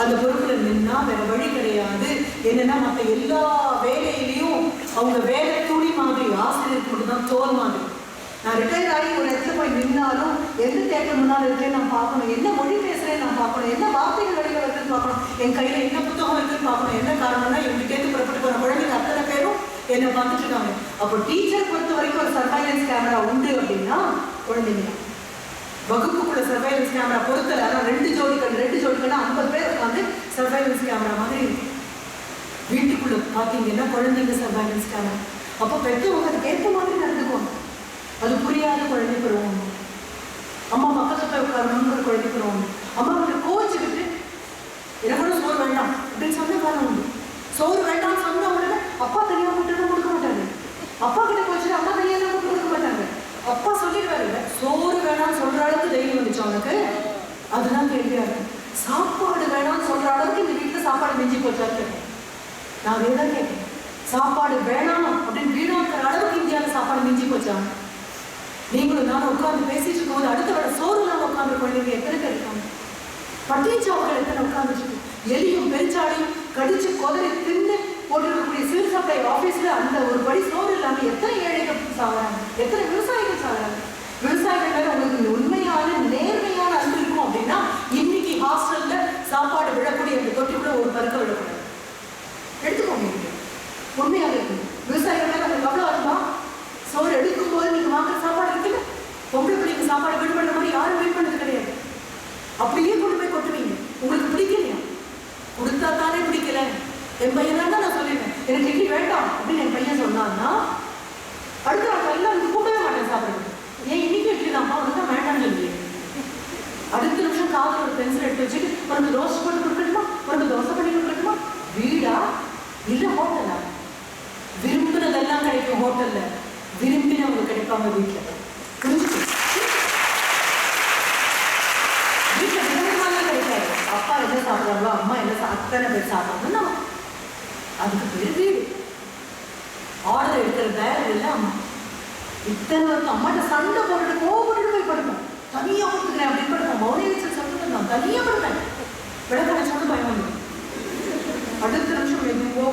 அந்த பொறுப்புல நின்னா வேற வழி கிடையாது. என்னன்னா மற்ற எல்லா வேலையிலையும் அவங்க வேலை துணி மாதிரி, ஆசிரியருக்கு மட்டும்தான் தோல் மாதிரி. நான் ரிட்டையர் ஆகி ஒரு இடத்துல போய் நின்னாலும் எந்த தேட்டர் முன்னால் இருக்கேன்னு நான் பார்க்கணும், என்ன மொழி பேசுறேன்னு நான் பார்க்கணும், என்ன வார்த்தைகள் வழியில் இருக்குன்னு பார்க்கணும், என் கையில என்ன புத்தகம் இருக்குன்னு பார்க்கணும். என்ன காரணம்னா இவங்க கேட்டு புறப்பட்டு போன குழந்தைங்க அத்தனை பேரும் என்னை பார்த்துட்டு இருக்காங்க. அப்போ டீச்சர் பொறுத்த வரைக்கும் ஒரு சர்வைலன்ஸ் கேமரா உண்டு அப்படின்னா குழந்தைங்க வகுப்புக்குள்ள சர்வைலன்ஸ் கேமரா பொறுத்தல. ஆனால் ரெண்டு ஜோடிக்கள்னா 50 பேர் உட்காந்து சர்வைலன்ஸ் கேமரா மாதிரி இருக்கு. வீட்டுக்குள்ள பார்த்தீங்கன்னா குழந்தைங்க சர்வைலன்ஸ் கேமரா. அப்போ பெற்றவங்க அதுக்கு ஏற்ற மாதிரி நடந்துக்குவாங்க. அது புரியாத குழந்தை பருவம். அம்மா பக்கத்துல போய் உட்காரணுங்கிற குழந்தை பருவம். அம்மா கிட்ட கோச்சிக்கிட்டு எனக்கு சோறு வேண்டாம் அப்படின்னு சொன்ன காலம் உண்டு. சோறு வேண்டாம்னு சொன்ன உடனே அப்பா தனியாக மட்டும் கொடுக்க மாட்டாங்க. அப்பா கிட்ட போச்சுட்டு அம்மா தனியாக மட்டும் கொடுக்க மாட்டாங்க. அப்பா சொல்லிடுவாரு, சோறு வேணாம்னு சொல்ற அளவுக்கு தைரியம் வந்துச்சு அவனுக்கு. அதுதான் கேள்வியா இருக்கு. சாப்பாடு வேணாம்னு சொல்ற அளவுக்கு இந்த வீட்டுல சாப்பாடு மிஞ்சி போச்சான்னு கேட்டேன். நான் அதே தான் கேட்டேன். சாப்பாடு வேணாம் அப்படின்னு வீணாக்கிற அளவுக்கு இந்தியாவில் சாப்பாடு மிஞ்சி போச்சா? நீங்களும் நானும் உட்கார்ந்து பேசிட்டு இருக்கும்போது அடுத்த விட சோறு இல்லாம உட்கார்ந்து குழந்தைங்க எத்தனை பேர் இருக்காங்க? பட்டியச்சாவுகள் எத்தனை உட்கார்ந்துச்சு? எலியும் பெருச்சாலையும் கடிச்சு கொதறி தின்னு போட்டிருக்கக்கூடிய சிவில் சப்ளை ஆஃபீஸ்ல அந்த ஒரு படி சோறு இல்லாம எத்தனை ஏழைகள் சாகுறாங்க, எத்தனை விவசாயிகள் சாகுறாங்க. விவசாயிகள் மேல உங்களுக்கு உண்மையான நேர்மையான அன்பு இருக்கும் அப்படின்னா இன்னைக்கு ஹாஸ்டல்ல சாப்பாடு விழக்கூடிய அந்த தொட்டிக்குள்ள ஒரு பருக்க விழக்கூடாது. எடுத்துக்கோங்க, உண்மையாக இருக்கு. விவசாயிகள் மேல உங்களுக்கு அவ்வளோ அன்பா? சோறு எடுக்கும் போது நீங்க வாங்குற சாப்பாடு இருக்குல்ல, பொம்பளை பிள்ளைங்க சாப்பாடு வீடு பண்ணுற மாதிரி யாரும் வீடு பண்ணது கிடையாது. அப்படியே கொண்டு போய் கொட்டுவீங்க. உங்களுக்கு பிடிக்கலையா? கொடுத்தா தானே பிடிக்கல. என் பையன் தான் நான் சொல்லிட்டேன், எனக்கு இட்லி வேண்டாம் அப்படின்னு என் பையன் சொன்னான்னா அடுத்த நாள் எல்லாம் எனக்கு கூட்டவே மாட்டேன் சாப்பிடுறது. ஏன் இன்னைக்கு இட்லி தான்ப்பா வந்து வேண்டாம்னு சொல்லி அடுத்த நிமிஷம் காதில் ஒரு பென்சில் எடுத்து வச்சுட்டு உனக்கு ரோஸ்ட் போட்டு கொடுக்கணுமா, உனக்கு தோசை பண்ணி கொடுக்கணுமா? வீடா இல்லை ஹோட்டலா? விரும்புறதெல்லாம் கிடைக்கும் ஹோட்டல்ல, விரும்பினவங்க கிடைப்பாங்க வீட்டில். புரிஞ்சுக்க, வீட்டில் விரும்பினாலும் கிடைக்காது. அப்பா என்ன சாப்பிட்றாங்களோ அம்மா என்ன அத்தனை பேர் சாப்பிட்றாங்கன்னா அதுக்கு பேர் வீடு. ஆர்டர் எடுக்கிற பேர் இல்லை அம்மா. இத்தனை வருஷம் அம்மாட்ட சண்டை போட்டுட்டு கோவப்பட்டு போய் படுப்போம். தனியாக கொடுத்துக்கிறேன் அப்படின்னு படுப்போம். மௌனியல் சொல்லிட்டு நான் தனியாக படுப்பேன். விளக்கணை சொல்லி பயம் வந்து அடுத்த நிமிஷம் மெதுவோ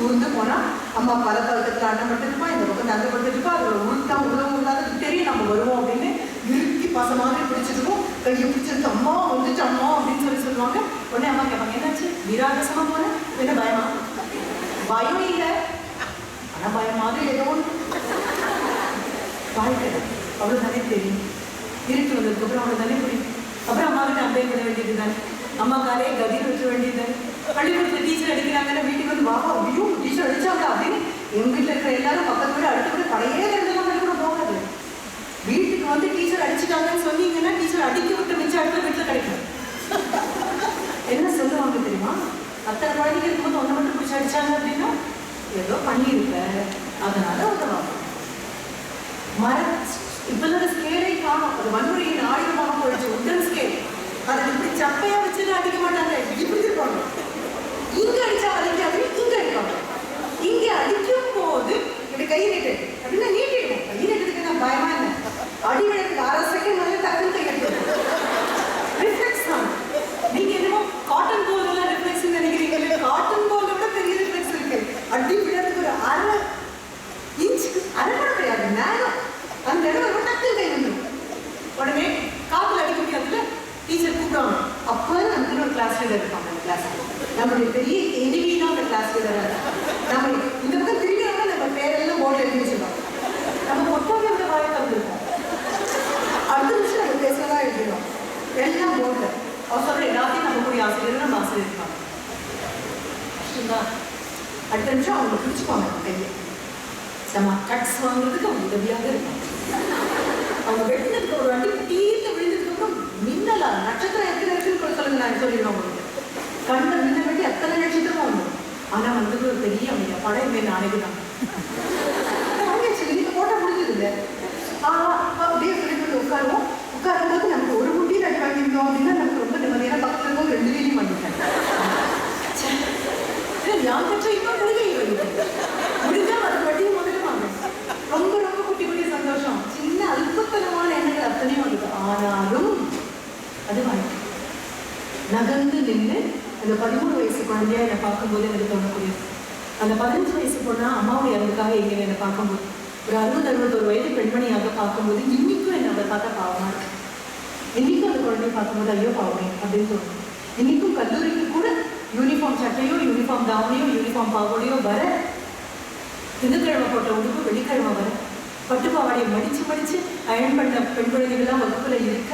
ஊர்ந்து போனா அம்மா பல பழக்கத்தில் அண்ணன் பட்டுருப்பா, இந்த பக்கம் தந்தை பட்டுருப்பா, அதில் உருட்டா உருளாதுக்கு தெரியும் நம்ம வருவோம் அப்படின்னு இறுக்கி பாசமாக பிடிச்சிருக்கோம். கையை பிடிச்சிருக்கு, அம்மா வந்துட்டு அம்மா அப்படின்னு சொல்லுவாங்க. உடனே அம்மா கேட்பாங்க, என்னாச்சு வீராகசமா போன என்ன பயமா? பயம் இல்லை, ஆனால் பயமாக ஏதோ ஒன்று வாழ்க்கை அவ்வளோ தானே தெரியும். இருட்டு வந்ததுக்கப்புறம் அவ்வளோ தானே புரியும். அப்புறம் அம்மாவுக்கு கம்பெயின் பண்ண வேண்டியது தானே, அம்மா காலையே கதின்னு வச்ச வேண்டியது தானே. பள்ளிக்கூடத்தில் டீச்சர் அடிக்கிறாங்கன்னா வீட்டுக்கு வந்து வாவா ஐயோ டீச்சர் அடிச்சாங்க அப்படின்னு எங்கள் வீட்டில் இருக்கிற எல்லாரும் பக்கத்து வீடு அடுத்த வீடு பழைய இடத்துலாம் கூட போகாது. வீட்டுக்கு வந்து டீச்சர் அடிச்சுட்டாங்கன்னு சொன்னீங்கன்னா டீச்சர் அடிக்க விட்டு மிச்சம் அடுத்த வீட்டில் கிடைக்கும். என்ன சொல்லுவாங்க தெரியுமா, அத்தனை குழந்தைங்க இருக்கும்போது ஒன்றை மட்டும் பிடிச்சி அடிச்சாங்க அப்படின்னா ஏதோ பண்ணியிருக்க அதனால உதவாங்க. இப்போதான் ஸ்கேலை காணும். அது வன்முறையின் ஆயுதமாக போயிடுச்சு. உடன் ஸ்கேல் அதை இப்படி சப்பையா வச்சுட்டு அடிக்க மாட்டாங்க, இப்படி இருப்பாங்க. இங்க அடிச்சா வலிக்காது, இங்க அடிப்பாங்க. இங்க அடிக்கும் போது இப்படி கை நீட்டு அப்படின்னா நீட்டிடுவோம். கை நீட்டுறதுக்கு நான் பயமா இல்லை, அடி விழுறதுக்கு 1/2 செகண்ட் வந்து டக்குன்னு கை எடுத்துருவோம். ரிஃப்ளெக்ஸ் தான். நீங்க என்னமோ காட்டன் போல் எல்லாம் ரிஃப்ளெக்ஸ் நினைக்கிறீங்களே, காட்டன் போல விட பெரிய ரிஃப்ளெக்ஸ் இருக்கு. அடி விழுறதுக்கு ஒரு 1/2 இன்ச்சுக்கு அரை கூட கிடையாது, நேரம் அந்த இடம் டக்கு கை வந்துடும். உடனே காத்துல அடிக்க முடியாதுல்ல, டீச்சர் கூப்பிடுவாங்க. அப்போ நமக்கு ஒரு கிளாஸ் லீடர் இருப்பாங்க. அந்த கிளாஸ் நம்மளுடைய பெரிய எனிமி தான் அந்த கிளாஸ் லீடர். நம்ம இந்த பக்கம் திரும்பியோட நம்ம பேரெல்லாம் போர்டில் எழுதி வச்சிருக்கோம். நம்ம மொத்தமே விட வாயை தந்துருக்கோம். அடுத்த நிமிஷம் நம்ம பேசலாம் எழுதிடும் எல்லாம் போர்டில். அவர் சொல்ற எல்லாத்தையும் நம்ம கூடிய ஆசிரியர் நம்ம ஆசிரியர் இருப்பாங்க. அடுத்த நிமிஷம் அவங்க பிடிச்சுப்பாங்க கையை. நம்ம கட்ஸ் வாங்குறதுக்கு அவங்க உதவியாக இருப்பாங்க. அவங்க வெட்டினதுக்கு ஒரு வாட்டி தீர்த்து விழுந்ததுக்கு அப்புறம் மின்னலா நட்சத்திரம் எத்தனை லட்சம் சொல்லுங்க, நான் சொல்லிடுவேன் உங்களுக்கு. கண்ட மின்ன வெட்டி அத்தனை நட்சத்திரமும் வந்துடும். ஆனா வந்து ஒரு பெரிய அமையா படம் இங்கே நாளைக்கு தான் நீங்க போட்டா முடிஞ்சது இல்லை. அப்படியே சொல்லிட்டு உட்காருவோம். உட்காரும்போது நமக்கு ஒரு முட்டி அடி வாங்கியிருந்தோம் அப்படின்னா நமக்கு ரொம்ப நிம்மதியான பக்கத்துல இருக்கும். 2 வீலையும் பண்ணிட்டேன். நான் கற்ற இப்போ முடிஞ்சா அது வட்டியும் முதல்ல வாங்க. ரொம்ப ரொம்ப குட்டி குட்டி சந்தோஷம், சின்ன அல்பத்தனமான எண்ணங்கள் அத்தனையும் வருது. ஆனாலும் அது வாழ்க்கை. நகர்ந்து நின்று அந்த 13 வயசு குழந்தையா என்னை பார்க்கும்போது எனக்கு தோணக்கூடியது. அந்த 15 வயசு பொண்ணா அம்மாவுடைய அதுக்காக எங்கே என்னை பார்க்கும்போது, ஒரு 60-61 வயது பெண்மணியாக பார்க்கும்போது இன்னைக்கும் என்னை அதை பார்த்தா பாவமா இருக்கு. இன்னைக்கும் அந்த குழந்தைய பார்க்கும்போது ஐயோ பாவமே அப்படின்னு தோணும். இன்னைக்கும் கல்லூரிக்கு கூட யூனிஃபார்ம் சட்டையோ யூனிஃபார்ம் தாவணியோ யூனிஃபார்ம் பாவோடையோ வர, திங்கட்கிழமை போட்ட உடுப்பு வெள்ளிக்கிழமை வர, பட்டுப்பாவாடையை மடிச்சு அயன் பண்ண பெண் குழந்தைகள்லாம் வகுப்புல இருக்க,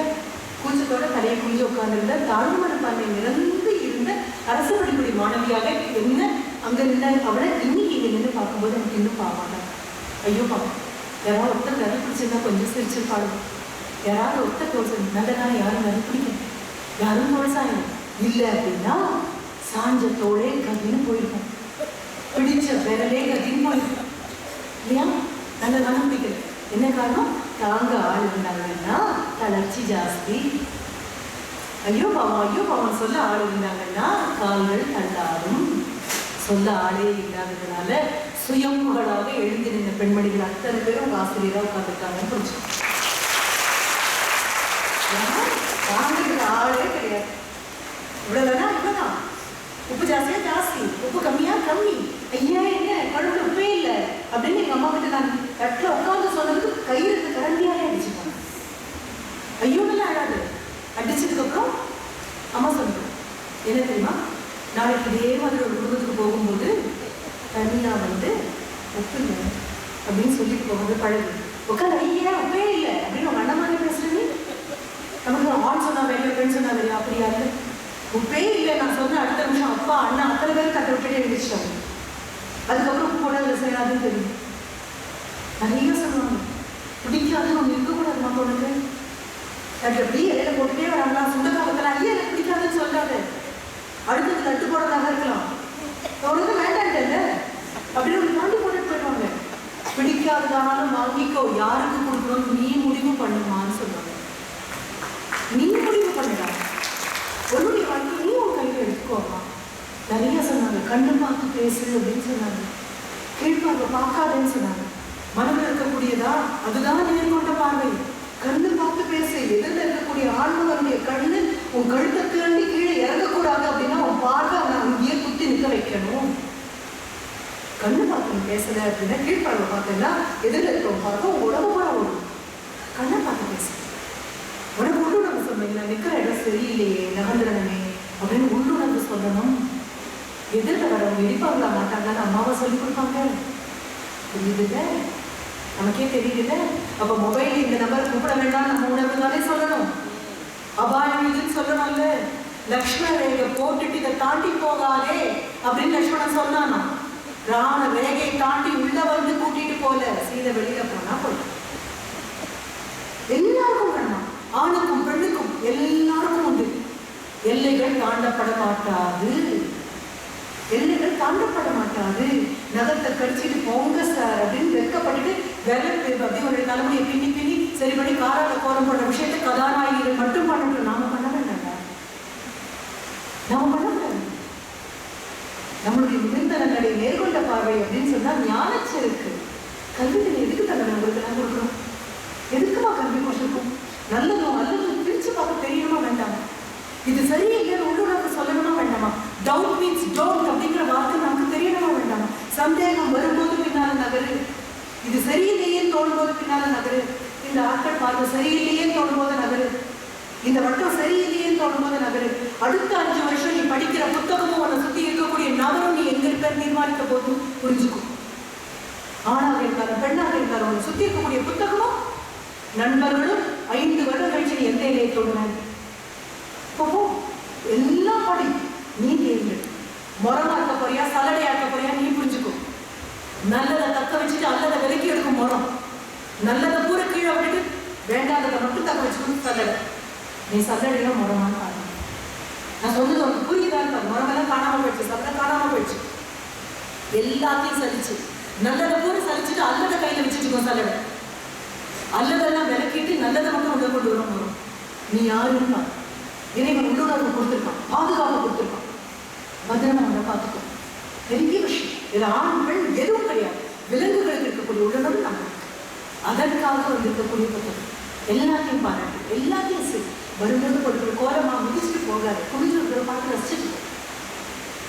கூச்சத்தோட தலையை குஞ்சு உட்கார்ந்திருந்த தாழ்வு மனப்பான்மை நிறந்து இருந்த அரசு பள்ளிக்கூட மாணவியாக என்ன அங்க நின்ற அவளை இன்னைக்கு இங்க நின்று பார்க்கும்போது எனக்கு இன்னும் பாவாங்க. ஐயோ பாவம், யாராவது ஒருத்தர் கதை பிடிச்சிருந்தா கொஞ்சம் சிரிச்சிருப்பாங்க. யாராவது ஒருத்தர் தோசை நல்லதா யாரும் கதை பிடிக்கும், யாரும் தோசாயம் இல்லை அப்படின்னா சாஞ்ச தோளே கதின்னு போயிருக்கும், பிடிச்ச விரலே கதின்னு போயிருக்கும் இல்லையா? நல்ல கனம் பிடிக்கல. என்ன காரணம்? தாங்க ஆள் இருந்தாங்கன்னா தளர்ச்சி ஜாஸ்தி. ஐயோ பாவம் சொல்ல ஆள் இருந்தாங்கன்னா கால்கள் தள்ளாடும். சொல்ல ஆளே இல்லாததுனால சுயம்புகளாக எழுந்து நின்ற பெண்மணிகள் அத்தனை பேரும் ஆசிரியராக உட்காந்துருக்காங்கன்னு புரிஞ்சு. ஆளே கிடையாது. இவ்வளவுதானா? இவ்வளவுதான். உப்பு ஜாஸ்தியா ஜாஸ்தி, உப்பு கம்மியா கம்மி. ஐயா என்ன கடவுள் உப்பே இல்லை அப்படின்னு எங்க அம்மா கிட்ட நான் தட்டில் உட்காந்து சொன்னதுக்கு கயிறு கரண்டியாலே அடிச்சுப்பாங்க. ஐயோன்னு அழாது. அடிச்சதுக்கு அப்புறம் அம்மா சொல்லுவோம் என்ன தெரியுமா, நாளைக்கு இதே மாதிரி ஒரு குடும்பத்துக்கு போகும்போது தனியா வந்து உப்பு இல்லை அப்படின்னு சொல்லிட்டு போகும்போது பழகு உட்காந்து ஐயா உப்பே இல்லை அப்படின்னு உங்க அண்ணன் மாதிரி பேசுறீங்க. நமக்கு ஆண் சொன்னா வேலையா பெண் சொன்னா வேலையா அப்படியா இல்லை. உப்பே இல்லை நான் சொன்ன அடுத்த நிமிஷம் அப்பா அண்ணா அத்தனை பேரும் கட்ட விட்டுட்டே எழுதிச்சிட்டாங்க. அதுக்கப்புறம் உப்பு போட செய்யாதுன்னு தெரியும். நிறைய சொல்லுவாங்க பிடிக்காது அவங்க இருக்கக்கூடாது மக்களுக்கு. அது எப்படி இலையில போட்டுட்டே வராங்களா சுண்டக்காவத்தெல்லாம் ஐயா எனக்கு பிடிக்காதுன்னு சொல்லாது. அடுத்தது லட்டு போடுறதாக இருக்கலாம், அவருக்கு வேண்டான்ட்டு அப்படின்னு ஒரு தாண்டி போட்டுட்டு போயிடுவாங்க. பிடிக்காததானாலும் வாங்கிக்கோ, யாருக்கு கொடுக்கணும் நீ முடிவு பண்ணுமான்னு சொல்லுவாங்க. நீ முடிவு பண்ணுடா, உன்னுடைய வாழ்க்கை நீ உன் கையில் எடுத்துக்கோமா. நிறைய சொன்னாங்க. கண்ணு பார்த்து பேசு அப்படின்னு சொன்னாங்க. கீழ்பார்வை பார்க்காதேன்னு சொன்னாங்க. மனதில் இருக்கக்கூடியதா அதுதான் நேர்கொண்ட பார்வை. கண்ணு பார்த்து பேசு. எதிர்த்து இருக்கக்கூடிய ஆண்மகனுடைய கண்ணு உன் கழுத்தை திரண்டி கீழே இறங்கக்கூடாது அப்படின்னா உன் பார்வை அவனை அங்கேயே குத்தி நிற்க வைக்கணும். கண்ணு பார்த்து பேசல அப்படின்னா கீழ்பார்வை பார்த்தேன்னா எதிர்த்து இருக்கவங்க பார்க்க உன் உடம்பு கூட ஓடும். கண்ணை பார்த்து பேசு. உனக்கு உள்ளுணர்வு சொல்றீங்க, நான் நிற்கிற இடம் சரியில்லையே நகர்ந்துடணுமே அப்படின்னு உள்ளுணர்வு சொல்லணும். எதிர்த்து வரவங்க இடிப்பாங்களா மாட்டாங்கன்னு அம்மாவை சொல்லி கொடுப்பாங்க. புரியுதுல்ல? நமக்கே தெரியுதுல்ல? அப்ப மொபைல் இந்த நம்பரை கூப்பிட வேண்டாம், நம்ம உணர்வு தானே சொல்லணும். அபாயம் இதுன்னு சொல்லணும்ல. லக்ஷ்மண ரேகை போட்டுட்டு இதை தாண்டி போகாதே அப்படின்னு லக்ஷ்மணன் சொன்னானா. ராம ரேகை தாண்டி உள்ள வந்து கூட்டிட்டு போல, சீதை வெளியில போனா போல. எல்லாருக்கும் வேணாம், ஆணுக்கும் பெண்ணுக்கும் எல்லாருக்கும் உண்டு. எல்லைகள் தாண்டப்பட மாட்டாது, எல்லைகள் தாண்டப்பட மாட்டாது. நகத்தை கடிச்சிட்டு போங்க சார் அப்படின்னு வெக்கப்பட்டுட்டு அப்படி ஒரு தலைமுறையை பின்னி பின்னி சரி பண்ணி காரால கோலம் போடுற விஷயத்தை கதாநாயகிகள் மட்டும் பண்ணட்டும். நாம பண்ண வேண்டாங்க, நாம பண்ண கூடாது. நம்மளுடைய நிபந்தனைகளை நேர்கொண்ட பார்வை அப்படின்னு சொன்னா ஞானச்சருக்கு கல்விகளை எதுக்கு தங்க நம்மளுக்கு நான் கொடுக்குறோம்? எதுக்குமா கல்வி கொண்டிருக்கும்? நல்லதும் நல்லதும் பிரிச்சு பார்க்க தெரியணுமா வேண்டாமா? இது சரியே இல்லைன்னு உள்ளுணர்வு சொல்லணுமா வேண்டாமா? டவுட் மீன்ஸ் டோன்ட் அப்படிங்கிற வார்த்தை நமக்கு தெரியணுமா வேண்டாமா? சந்தேகம் வரும்போது பின்னால நகரு, இது சரியில்லையே தோணும்போது பின்னால நகரு, இந்த ஆட்கள் பார்த்து சரியில்லையே தோணும்போது நகரு, இந்த வட்டம் சரியில்லையே தோணும்போது நகரு. அடுத்த 5 வருஷம் நீ படிக்கிற புத்தகமும் உன்னை சுத்தி இருக்கக்கூடிய நகரும் நீ எங்க இருக்க தீர்மானிக்க போதும் புரிஞ்சுக்கும். ஆணாக இருக்காரு பெண்ணாக இருக்காரு, உன்னை சுத்தி இருக்கக்கூடிய புத்தகமும் நண்பர்களும் 5 வருடம் கழிச்சு நீ எந்த இலையை தொடுவேன்? எல்லாம் படி, நீ தேர்ந்து முறமா இருக்க போறியா சலடையா இருக்க போறியா நீ புரிஞ்சுக்கும். நல்லதை தக்க வச்சுட்டு அல்லதை விலைக்கு எடுக்கும் முறம், நல்லதை பூரா கீழே விட்டுட்டு வேண்டாததை மட்டும் தக்க வச்சுக்கணும் சல்லடை. நீ சல்லடையா முறமான்னு பாருங்க. நான் சொன்னது உனக்கு புரியுதான்? முறமெல்லாம் காணாம போயிடுச்சு, சல்லடை காணாம போயிடுச்சு. எல்லாத்தையும் சலிச்சு நல்லதை பூரா சலிச்சுட்டு அல்லதை கையில வச்சுட்டுக்கோ சல்லடை. அல்லதெல்லாம் விளக்கிட்டு நல்லதை மட்டும் உள்ள கொண்டு வரும் வரும். நீ யாருன்னு இறைவன் உள்ளுணர்வு கொடுத்துருக்கான், பாதுகாப்பு கொடுத்துருக்கான். பத்திரமா அவனை பார்த்துக்கோ. பெரிய விஷயம். இது ஆண் பெண் எதுவும் கிடையாது. விலங்குகளுக்கு இருக்கக்கூடிய உள்ளுணர்வு நம்ம அதற்காக வந்திருக்கக்கூடிய புத்தகம். எல்லாத்தையும் பாராட்டு, எல்லாத்தையும் சரி வரும்போது கொடுக்குற கோலமா முடிச்சுட்டு போகாது. குடிஞ்சிருக்கிற பார்த்து ரசிச்சுட்டு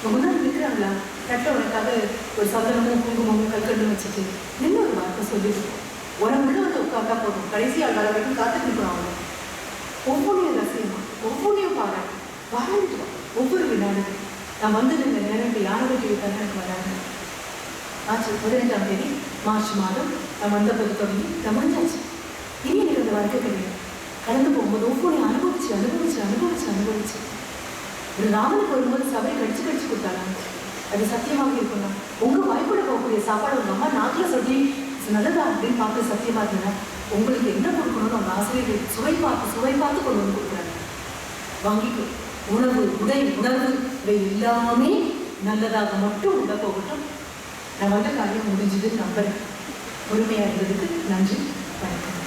போ. முன்னாடி நிற்கிறாங்களா கட்ட உனக்காக ஒரு சந்தனமும் குங்குமமும் கல்கண்டும் வச்சுட்டு இன்னொரு வார்த்தை சொல்லியிருக்கோம். உனக்கு உள்ள வந்து உட்காந்தா போதும், கடைசி ஆள் வர வரைக்கும் காத்துட்டு இருக்கிறோம். அவங்க ஒவ்வொன்றையும் ரசியமா, ஒவ்வொன்றையும் பாராட்டு, வாழ்ந்துட்டு ஒவ்வொரு வினாடும். நான் வந்து இந்த நேரம் யாரோட டிவிக்காக எனக்கு வராங்க. ஆச்சு 15ஆம் தேதி மார்ச் மாதம் நான் வந்த தொடங்கி நான் முடிஞ்சாச்சு. இனி எனக்கு அந்த வாழ்க்கை கிடையாது. கடந்து போகும்போது ஒவ்வொன்றையும் அனுபவிச்சு அனுபவிச்சு அனுபவிச்சு அனுபவிச்சு ஒரு ராமனுக்கு வரும்போது சபை கடிச்சு கடிச்சு கொடுத்தாங்க. அது சத்தியமாக இருக்கும்னா உங்க வாய்ப்புல போகக்கூடிய சாப்பாடு உங்க அம்மா நாட்டில் சொல்லி நல்லதா அப்படின்னு பார்த்து சத்தியமா இருக்குன்னா உங்களுக்கு என்ன கொடுக்கணும்னு அவங்க ஆசிரியர்கள் சுவை பார்த்து கொண்டு வந்து கொடுக்குறாங்க. வாங்கிக்கோ. உணவு உடை உணர்வு இவை எல்லாமே நல்லதாக மட்டும் உள்ள போகட்டும். நான் வந்த காரியம் முடிஞ்சது நம்புறேன். பொறுமையா இருந்ததுக்கு நன்றி, வணக்கம்.